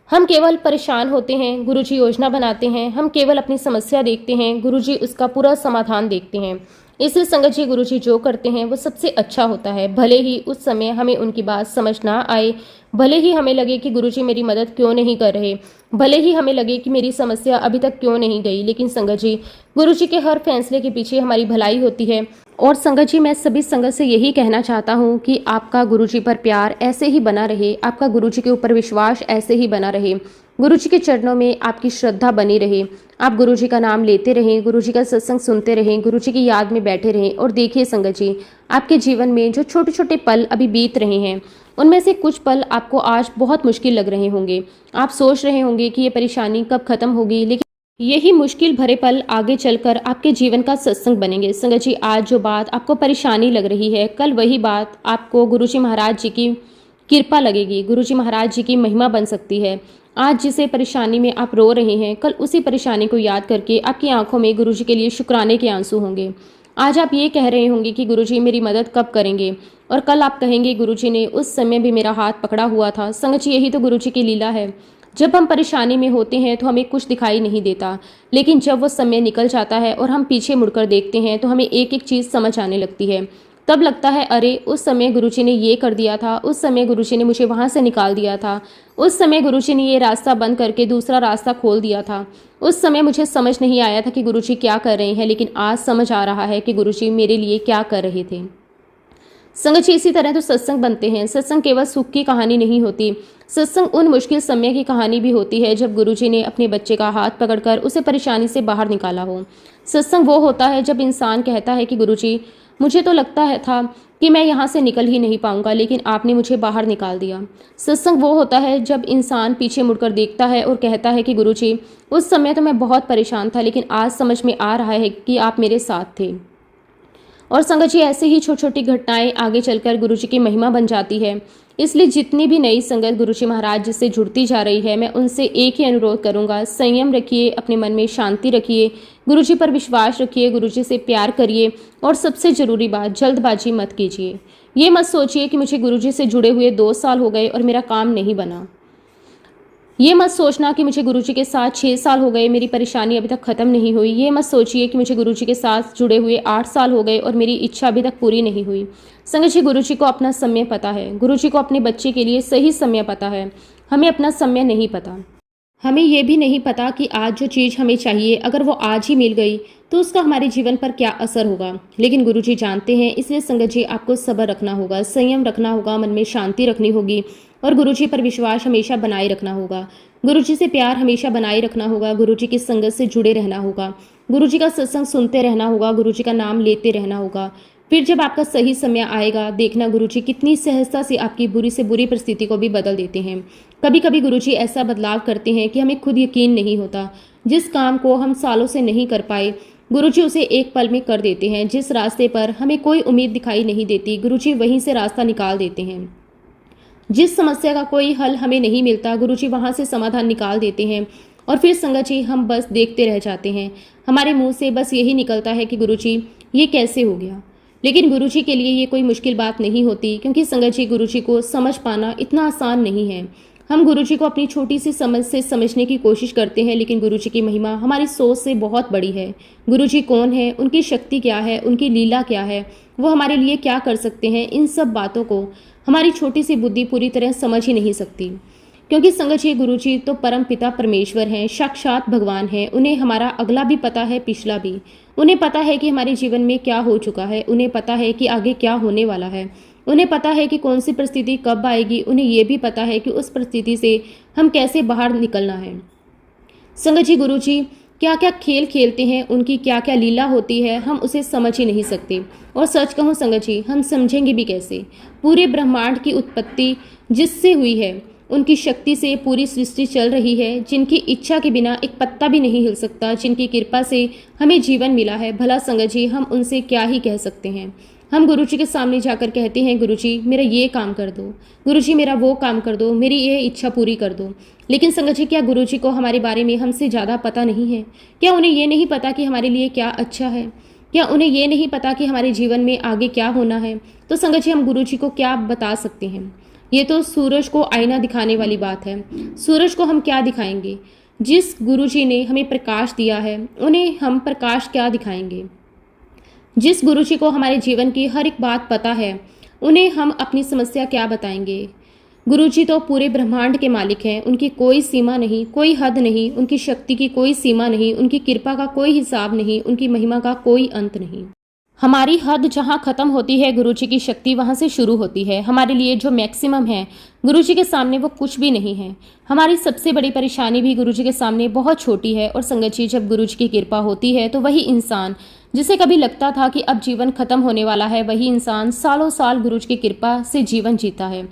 हम केवल परेशान होते हैं, गुरुजी योजना बनाते हैं, हम केवल अपनी समस्या देखते हैं, गुरुजी उसका पूरा समाधान देखते हैं। इसलिए संगत जी, गुरुजी जो करते हैं वो सबसे अच्छा होता है, भले ही उस समय हमें उनकी बात समझ ना आए, भले ही हमें लगे कि गुरुजी मेरी मदद क्यों नहीं कर रहे, भले ही हमें लगे कि मेरी समस्या अभी तक क्यों नहीं गई, लेकिन संगत जी, गुरुजी के हर फैसले के पीछे हमारी भलाई होती है। और संगत जी, मैं सभी संगत से यही कहना चाहता हूँ कि आपका गुरुजी पर प्यार ऐसे ही बना रहे, आपका गुरुजी के ऊपर विश्वास ऐसे ही बना रहे, गुरुजी के चरणों में आपकी श्रद्धा बनी रहे, आप गुरुजी का नाम लेते रहें, गुरुजी का सत्संग सुनते रहें, गुरुजी की याद में बैठे रहें। और देखिए संगत जी, आपके जीवन में जो छोटे छोटे पल अभी बीत रहे हैं, उनमें से कुछ पल आपको आज बहुत मुश्किल लग रहे होंगे। आप सोच रहे होंगे कि ये परेशानी कब खत्म होगी, लेकिन यही मुश्किल भरे पल आगे चलकर आपके जीवन का सत्संग बनेंगे। संगत जी, आज जो बात आपको परेशानी लग रही है, कल वही बात आपको गुरुजी महाराज जी की कृपा लगेगी, गुरुजी महाराज जी की महिमा बन सकती है। आज जिसे परेशानी में आप रो रहे हैं, कल उसी परेशानी को याद करके आपकी आंखों में गुरुजी के लिए शुक्राने के आंसू होंगे। आज आप ये कह रहे होंगे कि गुरुजी मेरी मदद कब करेंगे, और कल आप कहेंगे गुरुजी ने उस समय भी मेरा हाथ पकड़ा हुआ था। संगत जी, यही तो गुरुजी की लीला है। जब हम परेशानी में होते हैं तो हमें कुछ दिखाई नहीं देता, लेकिन जब वो समय निकल जाता है और हम पीछे मुड़कर देखते हैं तो हमें एक एक चीज़ समझ आने लगती है। तब लगता है, अरे उस समय गुरुजी ने ये कर दिया था, उस समय गुरुजी ने मुझे वहाँ से निकाल दिया था, उस समय गुरुजी ने ये रास्ता बंद करके दूसरा रास्ता खोल दिया था, उस समय मुझे समझ नहीं आया था कि गुरुजी क्या कर रहे हैं, लेकिन आज समझ आ रहा है कि गुरुजी मेरे लिए क्या कर रहे थे। संगत जी, इसी तरह तो सत्संग बनते हैं। सत्संग केवल सुख की कहानी नहीं होती, सत्संग उन मुश्किल समय की कहानी भी होती है जब गुरुजी ने अपने बच्चे का हाथ पकड़कर उसे परेशानी से बाहर निकाला हो। सत्संग वो होता है जब इंसान कहता है कि गुरुजी, मुझे तो लगता है था कि मैं यहाँ से निकल ही नहीं पाऊंगा, लेकिन आपने मुझे बाहर निकाल दिया। सत्संग वो होता है जब इंसान पीछे मुड़कर देखता है और कहता है कि गुरुजी, उस समय तो मैं बहुत परेशान था, लेकिन आज समझ में आ रहा है कि आप मेरे साथ थे। और संगत जी, ऐसे ही छोटी छोटी घटनाएं आगे चलकर गुरुजी की महिमा बन जाती है। इसलिए जितनी भी नई संगत गुरुजी महाराज जी से जुड़ती जा रही है, मैं उनसे एक ही अनुरोध करूंगा, संयम रखिए, अपने मन में शांति रखिए, गुरुजी पर विश्वास रखिए, गुरुजी से प्यार करिए, और सबसे ज़रूरी बात, जल्दबाजी मत कीजिए। ये मत सोचिए कि मुझे गुरुजी से जुड़े हुए 2 साल हो गए और मेरा काम नहीं बना। ये मत सोचना कि मुझे गुरुजी के साथ 6 साल हो गए, मेरी परेशानी अभी तक ख़त्म नहीं हुई। ये मत सोचिए कि मुझे गुरुजी के साथ जुड़े हुए 8 साल हो गए और मेरी इच्छा अभी तक पूरी नहीं हुई। संगत जी, गुरुजी को अपना समय पता है, गुरुजी को अपने बच्चे के लिए सही समय पता है। हमें अपना समय नहीं पता। हमें ये भी नहीं पता कि आज जो चीज़ हमें चाहिए, अगर वो आज ही मिल गई तो उसका हमारे जीवन पर क्या असर होगा, लेकिन गुरुजी जानते हैं। इसलिए संगत जी, आपको सब्र रखना होगा, संयम रखना होगा, मन में शांति रखनी होगी, और गुरुजी पर विश्वास हमेशा बनाए रखना होगा, गुरुजी से प्यार हमेशा बनाए रखना होगा, गुरुजी की संगत से जुड़े रहना होगा, गुरुजी का सत्संग सुनते रहना होगा, गुरुजी का नाम लेते रहना होगा। फिर जब आपका सही समय आएगा, देखना गुरुजी कितनी सहजता से आपकी बुरी से बुरी परिस्थिति को भी बदल देते हैं। कभी कभी गुरुजी ऐसा बदलाव करते हैं कि हमें खुद यकीन नहीं होता। जिस काम को हम सालों से नहीं कर पाए, गुरुजी उसे एक पल में कर देते हैं। जिस रास्ते पर हमें कोई उम्मीद दिखाई नहीं देती, गुरुजी वहीं से रास्ता निकाल देते हैं। जिस समस्या का कोई हल हमें नहीं मिलता, गुरुजी वहाँ से समाधान निकाल देते हैं। और फिर संगत जी, हम बस देखते रह जाते हैं। हमारे मुंह से बस यही निकलता है कि गुरुजी ये कैसे हो गया, लेकिन गुरुजी के लिए ये कोई मुश्किल बात नहीं होती, क्योंकि संगत जी, गुरुजी को समझ पाना इतना आसान नहीं है। हम गुरुजी को अपनी छोटी सी समझ से समझने की कोशिश करते हैं, लेकिन गुरुजी की महिमा हमारी सोच से बहुत बड़ी है। गुरुजी कौन है, उनकी शक्ति क्या है, उनकी लीला क्या है, वो हमारे लिए क्या कर सकते हैं, इन सब बातों को हमारी छोटी सी बुद्धि पूरी तरह समझ ही नहीं सकती। क्योंकि संगत जी, गुरुजी तो परम पिता परमेश्वर हैं, साक्षात भगवान हैं। उन्हें हमारा अगला भी पता है, पिछला भी। उन्हें पता है कि हमारे जीवन में क्या हो चुका है, उन्हें पता है कि आगे क्या होने वाला है, उन्हें पता है कि कौन सी परिस्थिति कब आएगी, उन्हें ये भी पता है कि उस परिस्थिति से हम कैसे बाहर निकलना है। संगत जी, गुरुजी क्या क्या खेल खेलते हैं, उनकी क्या क्या लीला होती है, हम उसे समझ ही नहीं सकते। और सच कहूँ संगत जी, हम समझेंगे भी कैसे? पूरे ब्रह्मांड की उत्पत्ति जिससे हुई है, उनकी शक्ति से पूरी सृष्टि चल रही है, जिनकी इच्छा के बिना एक पत्ता भी नहीं हिल सकता, जिनकी कृपा से हमें जीवन मिला है। भला संगत जी, हम उनसे क्या ही कह सकते हैं? हम गुरुजी के सामने जाकर कहते हैं, गुरुजी मेरा ये काम कर दो, गुरुजी मेरा वो काम कर दो, मेरी ये इच्छा पूरी कर दो। लेकिन संगत जी, क्या गुरुजी को हमारे बारे में हमसे ज़्यादा पता नहीं है? क्या उन्हें ये नहीं पता कि हमारे लिए क्या अच्छा है? क्या उन्हें ये नहीं पता कि हमारे जीवन में आगे क्या होना है? तो संगत जी, हम गुरुजी को क्या बता सकते हैं? ये तो सूरज को आईना दिखाने वाली बात है। सूरज को हम क्या दिखाएंगे? जिस गुरुजी ने हमें प्रकाश दिया है, उन्हें हम प्रकाश क्या दिखाएंगे? जिस गुरुजी को हमारे जीवन की हर एक बात पता है, उन्हें हम अपनी समस्या क्या बताएंगे? गुरुजी तो पूरे ब्रह्मांड के मालिक हैं, उनकी कोई सीमा नहीं, कोई हद नहीं, उनकी शक्ति की कोई सीमा नहीं, उनकी कृपा का कोई हिसाब नहीं, उनकी महिमा का कोई अंत नहीं। हमारी हद जहाँ ख़त्म होती है, गुरुजी की शक्ति वहाँ से शुरू होती है। हमारे लिए जो मैक्सिमम है, गुरुजी के सामने वो कुछ भी नहीं है। हमारी सबसे बड़ी परेशानी भी गुरुजी के सामने बहुत छोटी है। और संगत जी, जब गुरुजी की कृपा होती है तो वही इंसान जिसे कभी लगता था कि अब जीवन खत्म होने वाला है, वही इंसान सालों साल गुरुजी की कृपा से जीवन जीता है।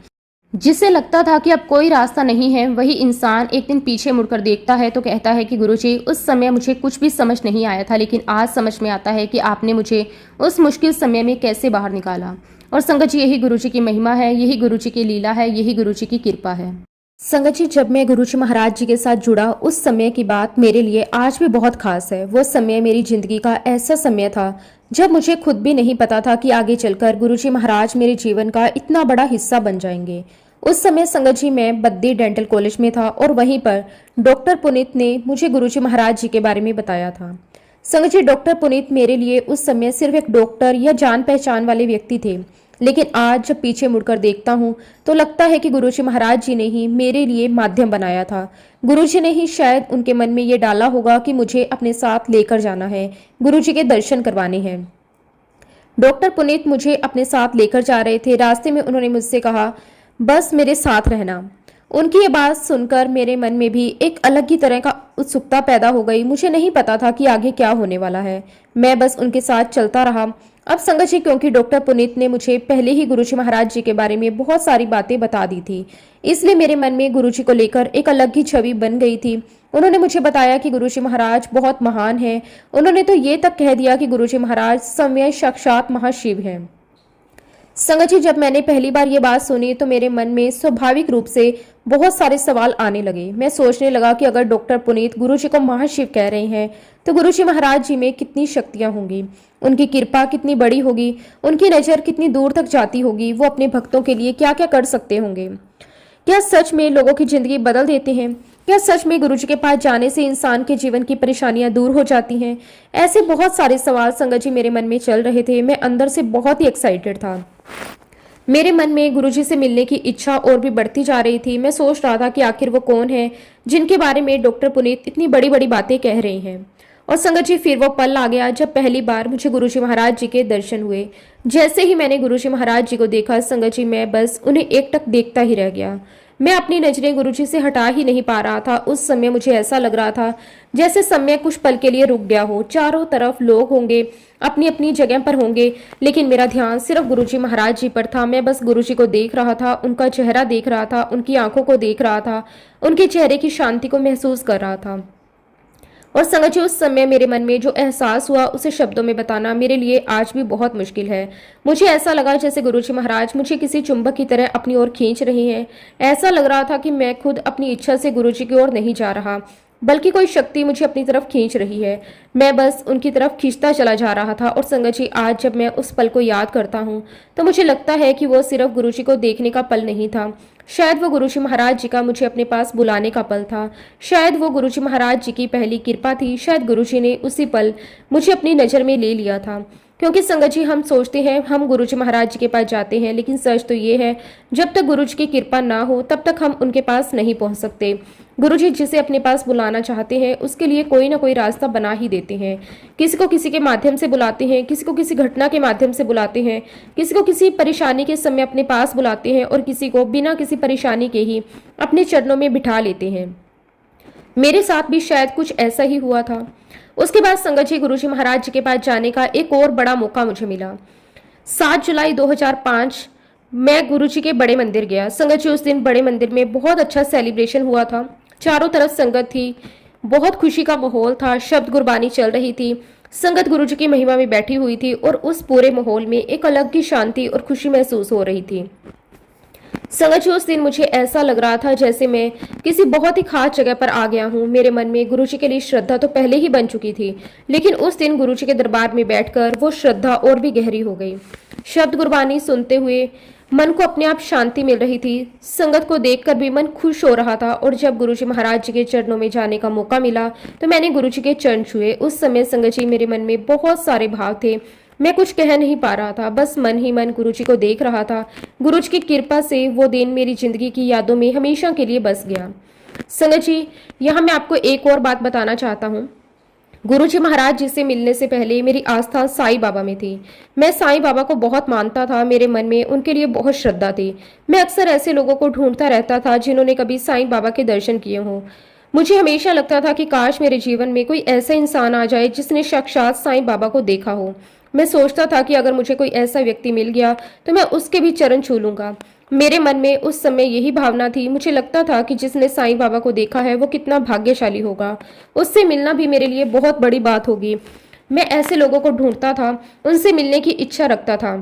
जिसे लगता था कि अब कोई रास्ता नहीं है, वही इंसान एक दिन पीछे मुड़कर देखता है तो कहता है कि गुरुजी, उस समय मुझे कुछ भी समझ नहीं आया था, लेकिन आज समझ में आता है कि आपने मुझे उस मुश्किल समय में कैसे बाहर निकाला। और संगत जी, यही गुरुजी की महिमा है, यही गुरुजी की लीला है, यही गुरुजी की कृपा है। संगत जी, जब मैं गुरुजी महाराज जी के साथ जुड़ा, उस समय की बात मेरे लिए आज भी बहुत खास है। वो समय मेरी जिंदगी का ऐसा समय था जब मुझे खुद भी नहीं पता था कि आगे चलकर गुरुजी महाराज मेरे जीवन का इतना बड़ा हिस्सा बन जाएंगे। उस समय संगत जी, मैं बद्दी डेंटल कॉलेज में था और वहीं पर डॉक्टर पुनीत ने मुझे गुरुजी महाराज जी के बारे में बताया था। संगत जी, डॉक्टर पुनीत मेरे लिए उस समय सिर्फ एक डॉक्टर या जान पहचान वाले व्यक्ति थे, लेकिन आज जब पीछे मुड़कर देखता हूँ तो लगता है कि गुरुजी महाराज जी ने ही मेरे लिए माध्यम बनाया था। गुरुजी ने ही शायद उनके मन में ये डाला होगा कि मुझे अपने साथ लेकर जाना है, गुरुजी के दर्शन करवाने हैं। डॉक्टर पुनीत मुझे अपने साथ लेकर जा रहे थे। रास्ते में उन्होंने मुझसे कहा, बस मेरे साथ रहना। उनकी ये बात सुनकर मेरे मन में भी एक अलग ही तरह का उत्सुकता पैदा हो गई। मुझे नहीं पता था कि आगे क्या होने वाला है। मैं बस उनके साथ चलता रहा। अब संगत जी, क्योंकि डॉक्टर पुनीत ने मुझे पहले ही गुरुजी महाराज जी के बारे में बहुत सारी बातें बता दी थी, इसलिए मेरे मन में गुरुजी को लेकर एक अलग ही छवि बन गई थी। उन्होंने मुझे बताया कि गुरुजी महाराज बहुत महान हैं। उन्होंने तो ये तक कह दिया कि गुरुजी महाराज स्वयं साक्षात महाशिव हैं। संगत जी, जब मैंने पहली बार ये बात सुनी तो मेरे मन में स्वाभाविक रूप से बहुत सारे सवाल आने लगे। मैं सोचने लगा कि अगर डॉक्टर पुनीत गुरुजी को महाशिव कह रहे हैं तो गुरुजी महाराज जी में कितनी शक्तियां होंगी, उनकी कृपा कितनी बड़ी होगी, उनकी नज़र कितनी दूर तक जाती होगी, वो अपने भक्तों के लिए क्या क्या कर सकते होंगे। क्या सच में लोगों की जिंदगी बदल देते हैं? क्या सच में गुरुजी के पास जाने से इंसान के जीवन की परेशानियां दूर हो जाती हैं? ऐसे बहुत सारे सवाल संगत जी मेरे मन में चल रहे थे। मैं अंदर से बहुत ही एक्साइटेड था। मेरे मन में गुरुजी से मिलने की इच्छा और भी बढ़ती जा रही थी। मैं सोच रहा था कि आखिर वो कौन है जिनके बारे में डॉक्टर पुनीत इतनी बड़ी बड़ी बातें कह रहे हैं। और संगत जी, फिर वो पल आ गया जब पहली बार मुझे गुरुजी महाराज जी के दर्शन हुए। जैसे ही मैंने गुरुजी महाराज जी को देखा संगत जी, मैं बस उन्हें एकटक देखता ही रह गया। मैं अपनी नजरें गुरुजी से हटा ही नहीं पा रहा था। उस समय मुझे ऐसा लग रहा था जैसे समय कुछ पल के लिए रुक गया हो। चारों तरफ लोग होंगे, अपनी अपनी जगह पर होंगे, लेकिन मेरा ध्यान सिर्फ गुरुजी महाराज जी पर था। मैं बस गुरुजी को देख रहा था, उनका चेहरा देख रहा था, उनकी आंखों को देख रहा था, उनके चेहरे की शांति को महसूस कर रहा था। और संगत जी, उस समय मेरे मन में जो एहसास हुआ उसे शब्दों में बताना मेरे लिए आज भी बहुत मुश्किल है। मुझे ऐसा लगा जैसे गुरुजी महाराज मुझे किसी चुंबक की तरह अपनी ओर खींच रही हैं। ऐसा लग रहा था कि मैं खुद अपनी इच्छा से गुरुजी की ओर नहीं जा रहा, बल्कि कोई शक्ति मुझे अपनी तरफ खींच रही है। मैं बस उनकी तरफ खींचता चला जा रहा था। और संगत जी, आज जब मैं उस पल को याद करता हूँ तो मुझे लगता है कि वो सिर्फ गुरुजी को देखने का पल नहीं था, शायद वो गुरुजी महाराज जी का मुझे अपने पास बुलाने का पल था। शायद वो गुरुजी महाराज जी की पहली कृपा थी। शायद गुरुजी ने उसी पल मुझे अपनी नज़र में ले लिया था। क्योंकि संगत जी, हम सोचते हैं हम गुरुजी महाराज जी के पास जाते हैं, लेकिन सच तो ये है जब तक गुरुजी की कृपा ना हो तब तक हम उनके पास नहीं पहुंच सकते। गुरुजी जिसे अपने पास बुलाना चाहते हैं उसके लिए कोई ना कोई रास्ता बना ही देते हैं। किसी को किसी के माध्यम से बुलाते हैं, किसी को किसी घटना के माध्यम से बुलाते हैं, किसी को किसी परेशानी के समय अपने पास बुलाते हैं और किसी को बिना किसी परेशानी के ही अपने चरणों में बिठा लेते हैं। मेरे साथ भी शायद कुछ ऐसा ही हुआ था। उसके बाद संगत जी गुरुजी महाराज जी के पास जाने का एक और बड़ा मौका मुझे मिला। 7 जुलाई 2005 मैं गुरुजी के बड़े मंदिर गया। संगत जी उस दिन बड़े मंदिर में बहुत अच्छा सेलिब्रेशन हुआ था। चारों तरफ संगत थी, बहुत खुशी का माहौल था, शब्द गुरबानी चल रही थी, संगत गुरुजी की महिमा में बैठी हुई थी और उस पूरे माहौल में एक अलग की शांति और खुशी महसूस हो रही थी। संगत जी उस दिन मुझे ऐसा लग रहा था जैसे मैं किसी बहुत ही खास जगह पर आ गया हूँ। मेरे मन में गुरुजी के लिए श्रद्धा तो पहले ही बन चुकी थी, लेकिन उस दिन गुरुजी के दरबार में बैठकर वो श्रद्धा और भी गहरी हो गई। शब्द गुरबानी सुनते हुए मन को अपने आप शांति मिल रही थी। संगत को देखकर भी मन खुश हो रहा था और जब गुरुजी महाराज जी के चरणों में जाने का मौका मिला तो मैंने गुरुजी के चरण छुए। उस समय संगत जी मेरे मन में बहुत सारे भाव थे। मैं कुछ कह नहीं पा रहा था, बस मन ही मन गुरुजी को देख रहा था। गुरुजी की कृपा से वो दिन मेरी जिंदगी की यादों में हमेशा के लिए बस गया। संगत जी, यहाँ मैं आपको एक और बात बताना चाहता हूँ। गुरुजी महाराज जी से मिलने से पहले मेरी आस्था साईं बाबा में थी। मैं साईं बाबा को बहुत मानता था, मेरे मन में उनके लिए बहुत श्रद्धा थी। मैं अक्सर ऐसे लोगों को ढूंढता रहता था जिन्होंने कभी साईं बाबा के दर्शन किए हों। मुझे हमेशा लगता था कि काश मेरे जीवन में कोई ऐसा इंसान आ जाए जिसने साक्षात साईं बाबा को देखा हो। मैं सोचता था कि अगर मुझे कोई ऐसा व्यक्ति मिल गया तो मैं उसके भी चरण छू लूंगा। मेरे मन में उस समय यही भावना थी। मुझे लगता था कि जिसने साईं बाबा को देखा है वो कितना भाग्यशाली होगा, उससे मिलना भी मेरे लिए बहुत बड़ी बात होगी। मैं ऐसे लोगों को ढूंढता था, उनसे मिलने की इच्छा रखता था,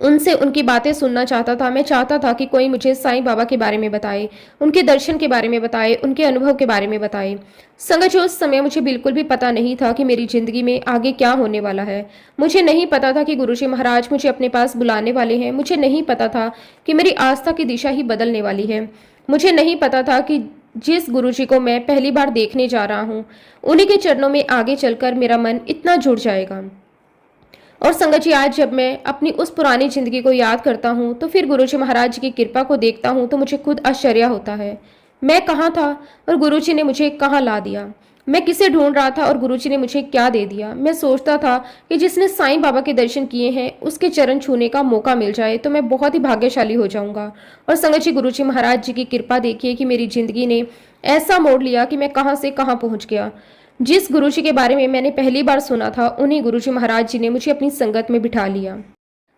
उनसे उनकी बातें सुनना चाहता था। मैं चाहता था कि कोई मुझे साईं बाबा के बारे में बताए, उनके दर्शन के बारे में बताए, उनके अनुभव के बारे में बताए। संगत जी, उस समय मुझे बिल्कुल भी पता नहीं था कि मेरी जिंदगी में आगे क्या होने वाला है। मुझे नहीं पता था कि गुरुजी महाराज मुझे अपने पास बुलाने वाले हैं। मुझे नहीं पता था कि मेरी आस्था की दिशा ही बदलने वाली है। मुझे नहीं पता था कि जिस गुरुजी को मैं पहली बार देखने जा रहा हूँ, उन्हीं के चरणों में आगे चलकर मेरा मन इतना जुड़ जाएगा। और संगत जी, आज जब मैं अपनी उस पुरानी जिंदगी को याद करता हूँ तो फिर गुरुजी महाराज जी की कृपा को देखता हूँ तो मुझे खुद आश्चर्य होता है। मैं कहाँ था और गुरुजी ने मुझे कहाँ ला दिया। मैं किसे ढूंढ रहा था और गुरुजी ने मुझे क्या दे दिया। मैं सोचता था कि जिसने साईं बाबा के दर्शन किए हैं उसके चरण छूने का मौका मिल जाए तो मैं बहुत ही भाग्यशाली हो जाऊंगा। और संगत जी, गुरुजी महाराज जी की कृपा देखिए कि मेरी जिंदगी ने ऐसा मोड़ लिया कि मैं कहाँ से कहाँ पहुंच गया। जिस गुरुजी के बारे में मैंने पहली बार सुना था, उन्हीं गुरुजी महाराज जी ने मुझे अपनी संगत में बिठा लिया।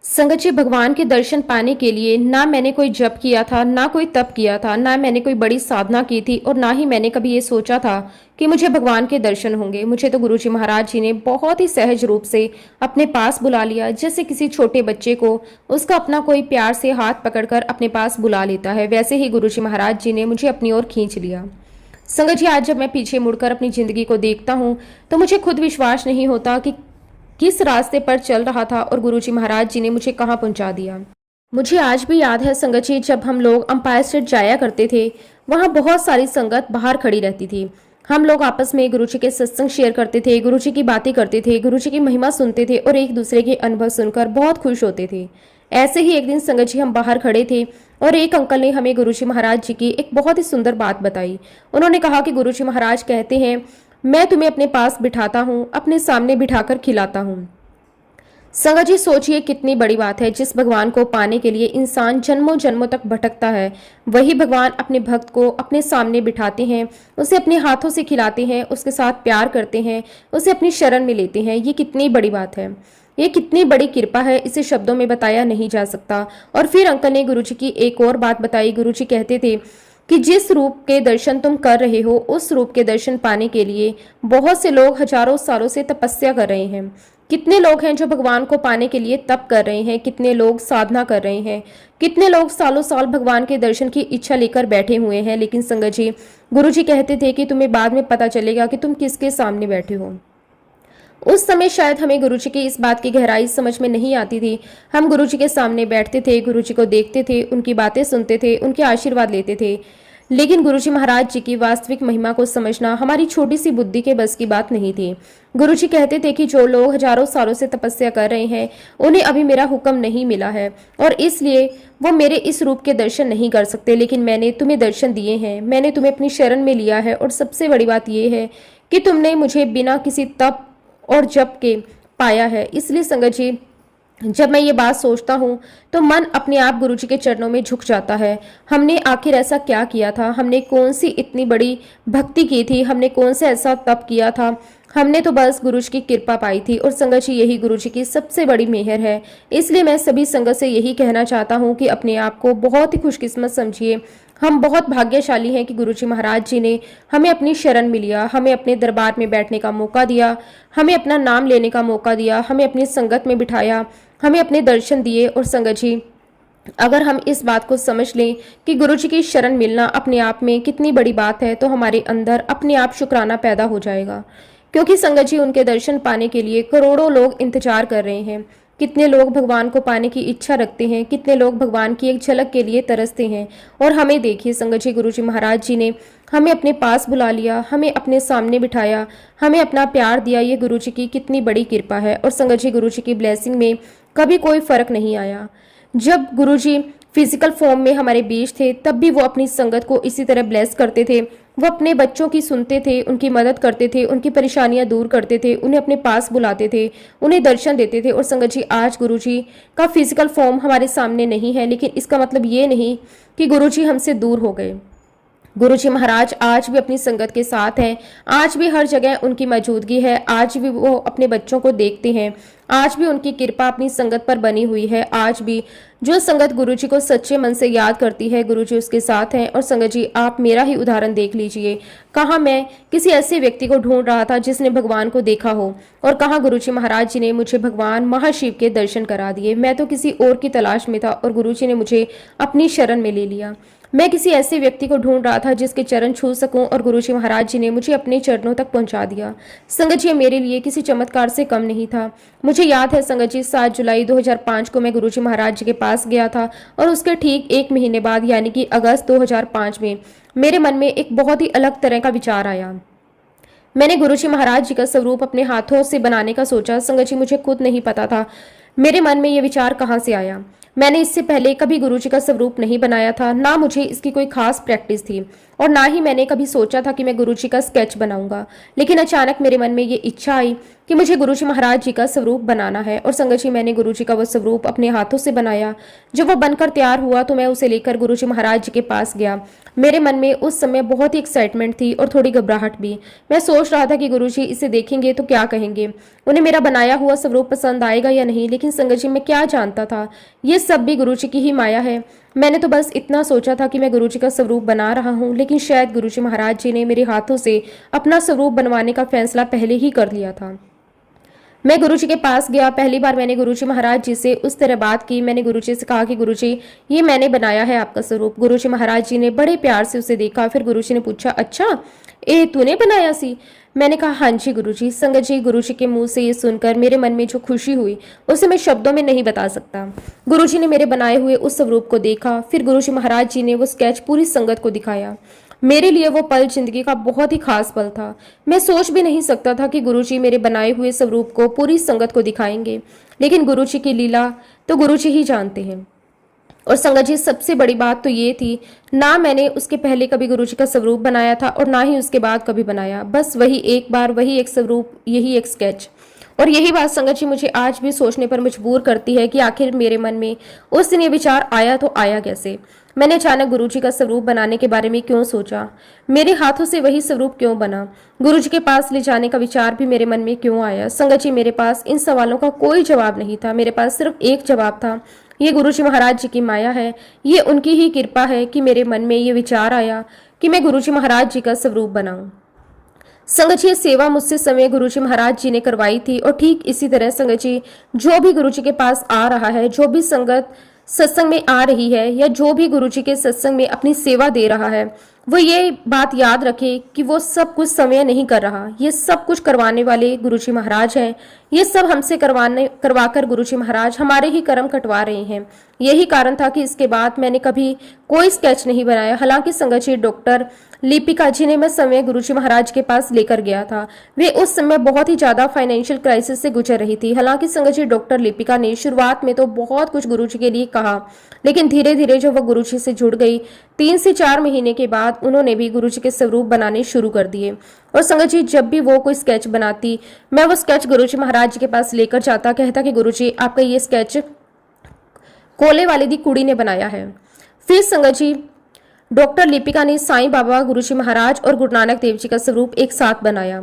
संगत जी, भगवान के दर्शन पाने के लिए ना मैंने कोई जप किया था, ना कोई तप किया था, ना मैंने कोई बड़ी साधना की थी और ना ही मैंने कभी ये सोचा था कि मुझे भगवान के दर्शन होंगे। मुझे तो गुरुजी महाराज जी ने बहुत ही सहज रूप से अपने पास बुला लिया, जैसे किसी छोटे बच्चे को उसका अपना कोई प्यार से हाथ पकड़कर अपने पास बुला लेता है, वैसे ही गुरुजी महाराज जी ने मुझे अपनी ओर खींच लिया। संगत जी, आज जब मैं पीछे मुड़कर अपनी जिंदगी को देखता हूँ तो मुझे खुद विश्वास नहीं होता कि किस रास्ते पर चल रहा था और गुरुजी महाराज जी ने मुझे कहाँ पहुंचा दिया। मुझे आज भी याद है संगत जी, जब हम लोग अंपायर स्ट्रीट जाया करते थे, वहाँ बहुत सारी संगत बाहर खड़ी रहती थी। हम लोग आपस में गुरुजी के सत्संग शेयर करते थे, गुरुजी की बातें करते थे, गुरुजी की महिमा सुनते थे और एक दूसरे के अनुभव सुनकर बहुत खुश होते थे। ऐसे ही एक दिन संगत जी हम बाहर खड़े थे और एक अंकल ने हमें गुरुजी महाराज जी की एक बहुत ही सुंदर बात बताई। उन्होंने कहा कि गुरुजी महाराज कहते हैं, मैं तुम्हें अपने पास बिठाता हूँ, अपने सामने बिठाकर खिलाता हूँ। संगत जी, सोचिए कितनी बड़ी बात है। जिस भगवान को पाने के लिए इंसान जन्मों जन्मों तक भटकता है, वही भगवान अपने भक्त को अपने सामने बिठाते हैं, उसे अपने हाथों से खिलाते हैं, उसके साथ प्यार करते हैं, उसे अपनी शरण में लेते हैं। ये कितनी बड़ी बात है, ये कितनी बड़ी कृपा है, इसे शब्दों में बताया नहीं जा सकता। और फिर अंकल ने गुरुजी की एक और बात बताई। गुरुजी कहते थे कि जिस रूप के दर्शन तुम कर रहे हो, उस रूप के दर्शन पाने के लिए बहुत से लोग हजारों सालों से तपस्या कर रहे हैं। कितने लोग हैं जो भगवान को पाने के लिए तप कर रहे हैं, कितने लोग साधना कर रहे हैं, कितने लोग सालों साल भगवान के दर्शन की इच्छा लेकर बैठे हुए हैं। लेकिन संगत जी, गुरुजी कहते थे कि तुम्हें बाद में पता चलेगा कि तुम किसके सामने बैठे हो। उस समय शायद हमें गुरुजी की इस बात की गहराई समझ में नहीं आती थी। हम गुरुजी के सामने बैठते थे, गुरुजी को देखते थे, उनकी बातें सुनते थे, उनके आशीर्वाद लेते थे। लेकिन गुरुजी महाराज जी की वास्तविक महिमा को समझना हमारी छोटी सी बुद्धि के बस की बात नहीं थी। गुरुजी कहते थे कि जो लोग हजारों सालों से तपस्या कर रहे हैं, उन्हें अभी मेरा हुक्म नहीं मिला है और इसलिए वो मेरे इस रूप के दर्शन नहीं कर सकते। लेकिन मैंने तुम्हें दर्शन दिए हैं, मैंने तुम्हें अपनी शरण में लिया है और सबसे बड़ी बात यह है कि तुमने मुझे बिना किसी तप और जप के पाया है। इसलिए संगत जी, जब मैं ये बात सोचता हूँ तो मन अपने आप गुरुजी के चरणों में झुक जाता है। हमने आखिर ऐसा क्या किया था, हमने कौन सी इतनी बड़ी भक्ति की थी, हमने कौन सा ऐसा तप किया था, हमने तो बस गुरुजी की कृपा पाई थी। और संगत जी, यही गुरुजी की सबसे बड़ी मेहर है। इसलिए मैं सभी संगत से यही कहना चाहता हूँ कि अपने आप को बहुत ही खुशकिस्मत समझिए। हम बहुत भाग्यशाली हैं कि गुरुजी महाराज जी ने हमें अपनी शरण में लिया, हमें अपने दरबार में बैठने का मौका दिया, हमें अपना नाम लेने का मौका दिया, हमें अपनी संगत में बिठाया, हमें अपने दर्शन दिए। और संगत जी, अगर हम इस बात को समझ लें कि गुरुजी की शरण मिलना अपने आप में कितनी बड़ी बात है, तो हमारे अंदर अपने आप शुक्राना पैदा हो जाएगा। क्योंकि संगत जी, उनके दर्शन पाने के लिए करोड़ों लोग इंतजार कर रहे हैं। कितने लोग भगवान को पाने की इच्छा रखते हैं, कितने लोग भगवान की एक झलक के लिए तरसते हैं। और हमें देखिए संगत जी, गुरुजी महाराज जी ने हमें अपने पास बुला लिया, हमें अपने सामने बिठाया, हमें अपना प्यार दिया। ये गुरुजी की कितनी बड़ी कृपा है। और संगत जी, गुरुजी की ब्लेसिंग में कभी कोई फर्क नहीं आया। जब गुरुजी फिजिकल फॉर्म में हमारे बीच थे, तब भी वो अपनी संगत को इसी तरह ब्लेस करते थे। वो अपने बच्चों की सुनते थे, उनकी मदद करते थे, उनकी परेशानियां दूर करते थे, उन्हें अपने पास बुलाते थे, उन्हें दर्शन देते थे। और संगत जी, आज गुरुजी का फिजिकल फॉर्म हमारे सामने नहीं है, लेकिन इसका मतलब ये नहीं कि गुरुजी हमसे दूर हो गए। गुरुजी महाराज आज भी अपनी संगत के साथ हैं, आज भी हर जगह उनकी मौजूदगी है, आज भी वो अपने बच्चों को देखते हैं, आज भी उनकी कृपा अपनी संगत पर बनी हुई है। आज भी जो संगत गुरुजी को सच्चे मन से याद करती है, गुरुजी उसके साथ हैं। और संगत जी, आप मेरा ही उदाहरण देख लीजिए। कहाँ मैं किसी ऐसे व्यक्ति को ढूंढ रहा था जिसने भगवान को देखा हो, और कहाँ गुरुजी महाराज जी ने मुझे भगवान महाशिव के दर्शन करा दिए। मैं तो किसी और की तलाश में था और गुरुजी ने मुझे अपनी शरण में ले लिया। मैं किसी ऐसे व्यक्ति को ढूंढ रहा था जिसके चरण छू सकूं, और गुरुजी महाराज जी ने मुझे अपने चरणों तक पहुंचा दिया। संगत जी, मेरे लिए किसी चमत्कार से कम नहीं था। मुझे याद है संगत जी, 7 जुलाई 2005 को मैं गुरुजी महाराज जी के पास गया था, और उसके ठीक 1 महीने बाद यानी कि अगस्त 2005 में मेरे मन में एक बहुत ही अलग तरह का विचार आया। मैंने गुरुजी महाराज जी का स्वरूप अपने हाथों से बनाने का सोचा। संगत जी, मुझे खुद नहीं पता था मेरे मन में ये विचार कहाँ से आया। मैंने इससे पहले कभी गुरुजी का स्वरूप नहीं बनाया था, ना मुझे इसकी कोई खास प्रैक्टिस थी, और ना ही मैंने कभी सोचा था कि मैं गुरुजी का स्केच बनाऊंगा। लेकिन अचानक मेरे मन में ये इच्छा आई कि मुझे गुरुजी महाराज जी का स्वरूप बनाना है। और संगत जी, मैंने गुरुजी का वो स्वरूप अपने हाथों से बनाया। जब वो बनकर तैयार हुआ तो मैं उसे लेकर गुरुजी महाराज जी के पास गया। मेरे मन में उस समय बहुत ही एक्साइटमेंट थी और थोड़ी घबराहट भी। मैं सोच रहा था कि गुरुजी इसे देखेंगे तो क्या कहेंगे, उन्हें मेरा बनाया हुआ स्वरूप पसंद आएगा या नहीं। लेकिन संगत जी, मैं क्या जानता था, ये सब भी गुरुजी की ही माया है। मैंने तो बस इतना सोचा था कि मैं गुरुजी का स्वरूप बना रहा हूँ, लेकिन शायद गुरुजी महाराज जी ने मेरे हाथों से अपना स्वरूप बनवाने का फैसला पहले ही कर लिया था। मैं गुरुजी के पास गया। पहली बार मैंने गुरुजी महाराज जी से उस तरह बात की। मैंने गुरुजी से कहा कि गुरुजी, ये मैंने बनाया है आपका स्वरूप। गुरुजी महाराज जी ने बड़े प्यार से उसे देखा। फिर गुरुजी ने पूछा, अच्छा, ए तूने बनाया सी? मैंने कहा, हाँ जी गुरुजी। संगत जी, गुरुजी के मुंह से ये सुनकर मेरे मन में जो खुशी हुई उसे मैं शब्दों में नहीं बता सकता। गुरुजी ने मेरे बनाए हुए उस स्वरूप को देखा। फिर गुरुजी महाराज जी ने वो स्केच पूरी संगत को दिखाया। मेरे लिए वो पल जिंदगी का बहुत ही खास पल था। मैं सोच भी नहीं सकता था कि गुरुजी मेरे बनाए हुए स्वरूप को पूरी संगत को दिखाएंगे, लेकिन गुरुजी की लीला तो गुरुजी ही जानते हैं। और संगत जी, सबसे बड़ी बात तो ये थी, ना मैंने उसके पहले कभी गुरुजी का स्वरूप बनाया था और ना ही उसके बाद कभी बनाया। बस वही एक बार, वही एक स्वरूप, यही एक स्केच। और यही बात संगत जी मुझे आज भी सोचने पर मजबूर करती है कि आखिर मेरे मन में उस दिन ये विचार आया तो आया कैसे। मैंने अचानक गुरुजी का स्वरूप बनाने के बारे में क्यों सोचा, मेरे हाथों से वही स्वरूप क्यों बना, गुरुजी के पास ले जाने का विचार भी मेरे मन में क्यों आया। संगत जी, मेरे पास इन सवालों का कोई जवाब नहीं था। मेरे पास सिर्फ एक जवाब था, ये गुरुजी महाराज जी की माया है, ये उनकी ही कृपा है कि मेरे मन में ये विचार आया कि मैं गुरुजी महाराज जी का स्वरूप बनाऊं। संगत जी, सेवा मुझसे समय गुरुजी महाराज जी ने करवाई थी, और ठीक इसी तरह संगत जी, जो भी गुरुजी के पास आ रहा है, जो भी संगत सत्संग में आ रही है, या जो भी गुरुजी के सत्संग में अपनी सेवा दे रहा है, वो ये बात याद रखे कि वो सब कुछ समय नहीं कर रहा। ये सब कुछ करवाने वाले गुरुजी महाराज हैं। ये सब हमसे करवाकर गुरुजी महाराज हमारे ही कर्म कटवा रहे हैं। यही कारण था कि इसके बाद मैंने कभी कोई स्केच नहीं बनाया। हालांकि संगत जी, डॉक्टर लिपिका जी ने मैं समय गुरुजी महाराज के पास लेकर गया था। वे उस समय बहुत ही ज्यादा फाइनेंशियल क्राइसिस से गुजर रही थी। हालांकि संगत जी, डॉक्टर लिपिका ने शुरुआत में तो बहुत कुछ गुरुजी के लिए कहा, लेकिन धीरे धीरे जो वह गुरुजी से जुड़ गई, 3 से 4 महीने के बाद उन्होंने भी गुरुजी के स्वरूप बनाने शुरू कर दिए। और संगत जी, जब भी वो कोई स्केच बनाती, मैं वो स्केच गुरुजी महाराज जी के पास लेकर जाता, कहता कि गुरुजी आपका ये स्केच कोले वाले दी कुड़ी ने बनाया है। फिर संगत जी, डॉक्टर लिपिका ने साईं बाबा, गुरुजी महाराज और गुरु नानक देव जी का स्वरूप एक साथ बनाया।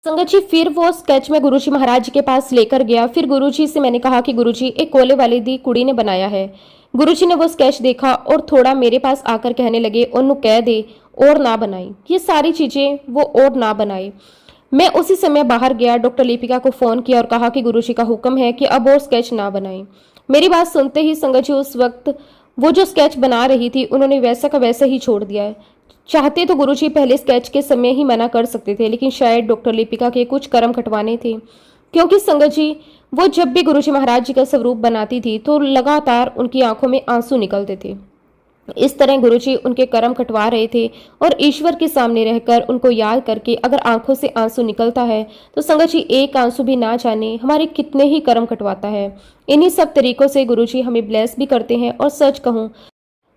संगत जी, फिर वो स्केच में गुरुजी महाराज जी के पास लेकर गया। फिर गुरुजी से मैंने कहा कि गुरुजी एक कोले वाले दी कुड़ी ने बनाया है। गुरुजी ने वो स्केच देखा और थोड़ा मेरे पास आकर कहने लगे, ओनू कह दे और ना बनाई। ये सारी चीजें वो और ना बनाए। मैं उसी समय बाहर गया, डॉक्टर लिपिका को फोन किया और कहा कि गुरुजी का हुक्म है कि अब और स्केच ना बनाए। मेरी बात सुनते ही संगत जी, उस वक्त वो जो स्केच बना रही थी उन्होंने वैसा का वैसा ही छोड़ दिया है। चाहते तो गुरुजी पहले स्केच के समय ही मना कर सकते थे, लेकिन शायद डॉक्टर लिपिका के कुछ कर्म कटवाने थे। क्योंकि संगत जी, वो जब भी गुरुजी महाराज जी का स्वरूप बनाती थी तो लगातार उनकी आंखों में आंसू निकलते थे। इस तरह गुरुजी उनके कर्म कटवा रहे थे और ईश्वर के सामने रहकर उनको याद करके अगर आंखों से आंसू निकलता है तो संगत जी, एक आंसू भी ना जाने हमारे कितने ही कर्म कटवाता है। इन्हीं सब तरीकों से गुरुजी हमें ब्लेस भी करते हैं। और सच कहूँ,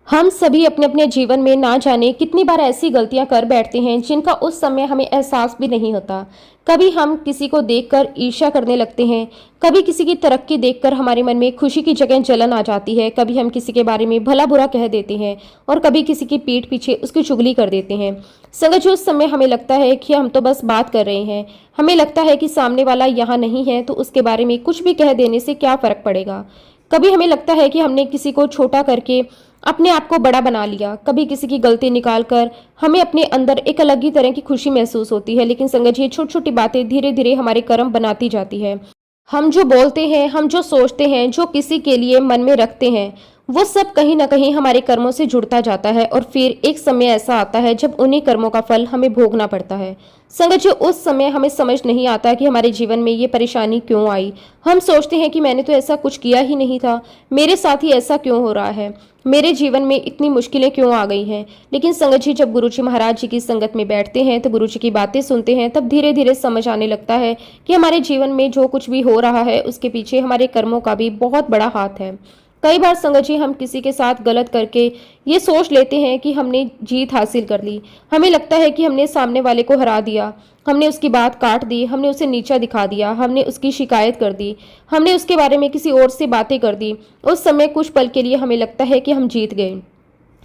हम सभी अपने अपने जीवन में ना जाने कितनी बार ऐसी गलतियां कर बैठते हैं जिनका उस समय हमें एहसास भी नहीं होता। कभी हम किसी को देखकर ईर्ष्या करने लगते हैं, कभी किसी की तरक्की देखकर हमारे मन में खुशी की जगह जलन आ जाती है, कभी हम किसी के बारे में भला बुरा कह देते हैं और कभी किसी की पीठ पीछे उसकी चुगली कर देते हैं। संगत जी, उस समय हमें लगता है कि हम तो बस बात कर रहे हैं, हमें लगता है कि सामने वाला यहाँ नहीं है तो उसके बारे में कुछ भी कह देने से क्या फर्क पड़ेगा। कभी हमें लगता है कि हमने किसी को छोटा करके अपने आप को बड़ा बना लिया। कभी किसी की गलती निकालकर हमें अपने अंदर एक अलग ही तरह की खुशी महसूस होती है। लेकिन संगत जी, छोटी छोटी बातें धीरे धीरे हमारे कर्म बनाती जाती है। हम जो बोलते हैं, हम जो सोचते हैं, जो किसी के लिए मन में रखते हैं, वो सब कहीं ना कहीं हमारे कर्मों से जुड़ता जाता है और फिर एक समय ऐसा आता है जब उन्हीं कर्मों का फल हमें भोगना पड़ता है। संगत जी, उस समय हमें समझ नहीं आता कि हमारे जीवन में ये परेशानी क्यों आई। हम सोचते हैं कि मैंने तो ऐसा कुछ किया ही नहीं था, मेरे साथ ही ऐसा क्यों हो रहा है, मेरे जीवन में इतनी मुश्किलें क्यों आ गई हैं। लेकिन संगत जी, जब गुरुजी महाराज जी की संगत में बैठते हैं तो गुरुजी की बातें सुनते हैं, तब धीरे धीरे समझ आने लगता है कि हमारे जीवन में जो कुछ भी हो रहा है उसके पीछे हमारे कर्मों का भी बहुत बड़ा हाथ है। कई बार संगत जी, हम किसी के साथ गलत करके ये सोच लेते हैं कि हमने जीत हासिल कर ली। हमें लगता है कि हमने सामने वाले को हरा दिया, हमने उसकी बात काट दी, हमने उसे नीचा दिखा दिया, हमने उसकी शिकायत कर दी, हमने उसके बारे में किसी और से बातें कर दी। उस समय कुछ पल के लिए हमें लगता है कि हम जीत गए,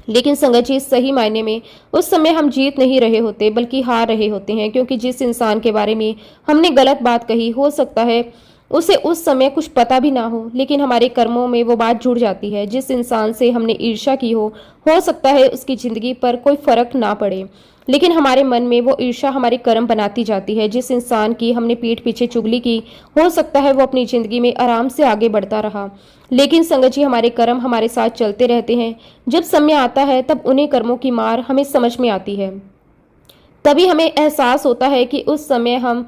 लेकिन संगत जी, सही मायने में उस समय हम जीत नहीं रहे होते बल्कि हार रहे होते हैं। क्योंकि जिस इंसान के बारे में हमने गलत बात कही, हो सकता है उसे उस समय कुछ पता भी ना हो, लेकिन हमारे कर्मों में वो बात जुड़ जाती है। जिस इंसान से हमने ईर्ष्या की हो सकता है उसकी जिंदगी पर कोई फर्क ना पड़े, लेकिन हमारे मन में वो ईर्ष्या हमारे कर्म बनाती जाती है। जिस इंसान की हमने पीठ पीछे चुगली की, हो सकता है वो अपनी जिंदगी में आराम से आगे बढ़ता रहा, लेकिन संगत जी, हमारे कर्म हमारे साथ चलते रहते हैं। जब समय आता है तब उन्हीं कर्मों की मार हमें समझ में आती है। तभी हमें एहसास होता है कि उस समय हम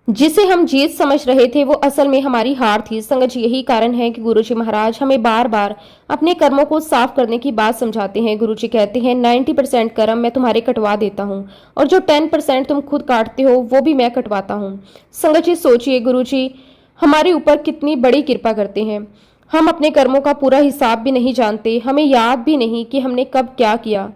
जिसे हम जीत समझ रहे थे वो असल में हमारी हार थी। संगत जी, यही कारण है कि गुरुजी महाराज हमें बार बार अपने कर्मों को साफ करने की बात समझाते हैं। गुरुजी कहते हैं 90% कर्म मैं तुम्हारे कटवा देता हूँ और जो 10% तुम खुद काटते हो वो भी मैं कटवाता हूँ। संगत जी, सोचिए, गुरुजी हमारे ऊपर कितनी बड़ी कृपा करते हैं। हम अपने कर्मों का पूरा हिसाब भी नहीं जानते, हमें याद भी नहीं कि हमने कब क्या किया,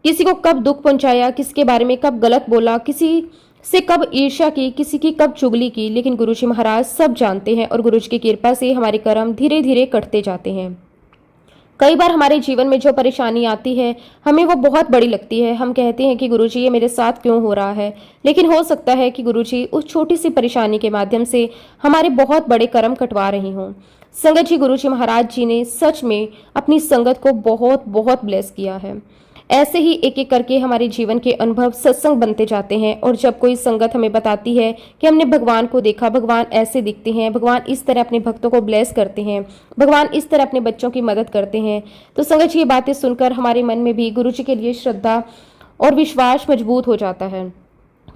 किसी को कब दुख पहुंचाया, किसके बारे में कब गलत बोला, किसी से कब ईर्ष्या की, किसी की कब चुगली की। लेकिन गुरुजी महाराज सब जानते हैं और गुरुजी की कृपा से हमारे कर्म धीरे धीरे कटते जाते हैं। कई बार हमारे जीवन में जो परेशानी आती है हमें वो बहुत बड़ी लगती है। हम कहते हैं कि गुरुजी ये मेरे साथ क्यों हो रहा है, लेकिन हो सकता है कि गुरुजी उस छोटी सी परेशानी के माध्यम से हमारे बहुत बड़े कर्म कटवा रही हों। संगत जी, गुरुजी महाराज जी ने सच में अपनी संगत को बहुत बहुत ब्लेस किया है। ऐसे ही एक एक करके हमारे जीवन के अनुभव सत्संग बनते जाते हैं और जब कोई संगत हमें बताती है कि हमने भगवान को देखा, भगवान ऐसे दिखते हैं, भगवान इस तरह अपने भक्तों को ब्लेस करते हैं, भगवान इस तरह अपने बच्चों की मदद करते हैं, तो संगत जी, ये बातें सुनकर हमारे मन में भी गुरुजी के लिए श्रद्धा और विश्वास मजबूत हो जाता है।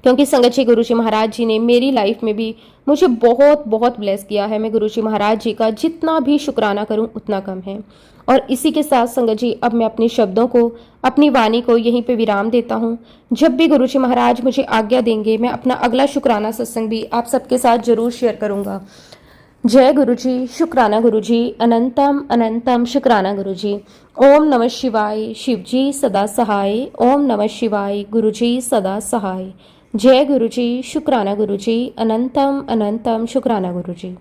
क्योंकि संगत जी, गुरुजी महाराज जी ने मेरी लाइफ में भी मुझे बहुत बहुत ब्लेस किया है। मैं गुरुजी महाराज जी का जितना भी शुक्राना करूं उतना कम है। और इसी के साथ संगत जी, अब मैं अपने शब्दों को, अपनी वाणी को यहीं पे विराम देता हूं। जब भी गुरुजी महाराज मुझे आज्ञा देंगे मैं अपना अगला शुक्राना सत्संग भी आप सबके साथ जरूर शेयर करूंगा। जय गुरुजी, शुक्राना गुरुजी, अनंतम अनंतम शुक्राना गुरुजी। ओम नमः शिवाय, शिवजी सदा सहाय। ओम नमः शिवाय, गुरुजी सदा सहाय। जय गुरुजी, शुक्राना गुरुजी, अनंतम अनंतम शुक्राना गुरुजी।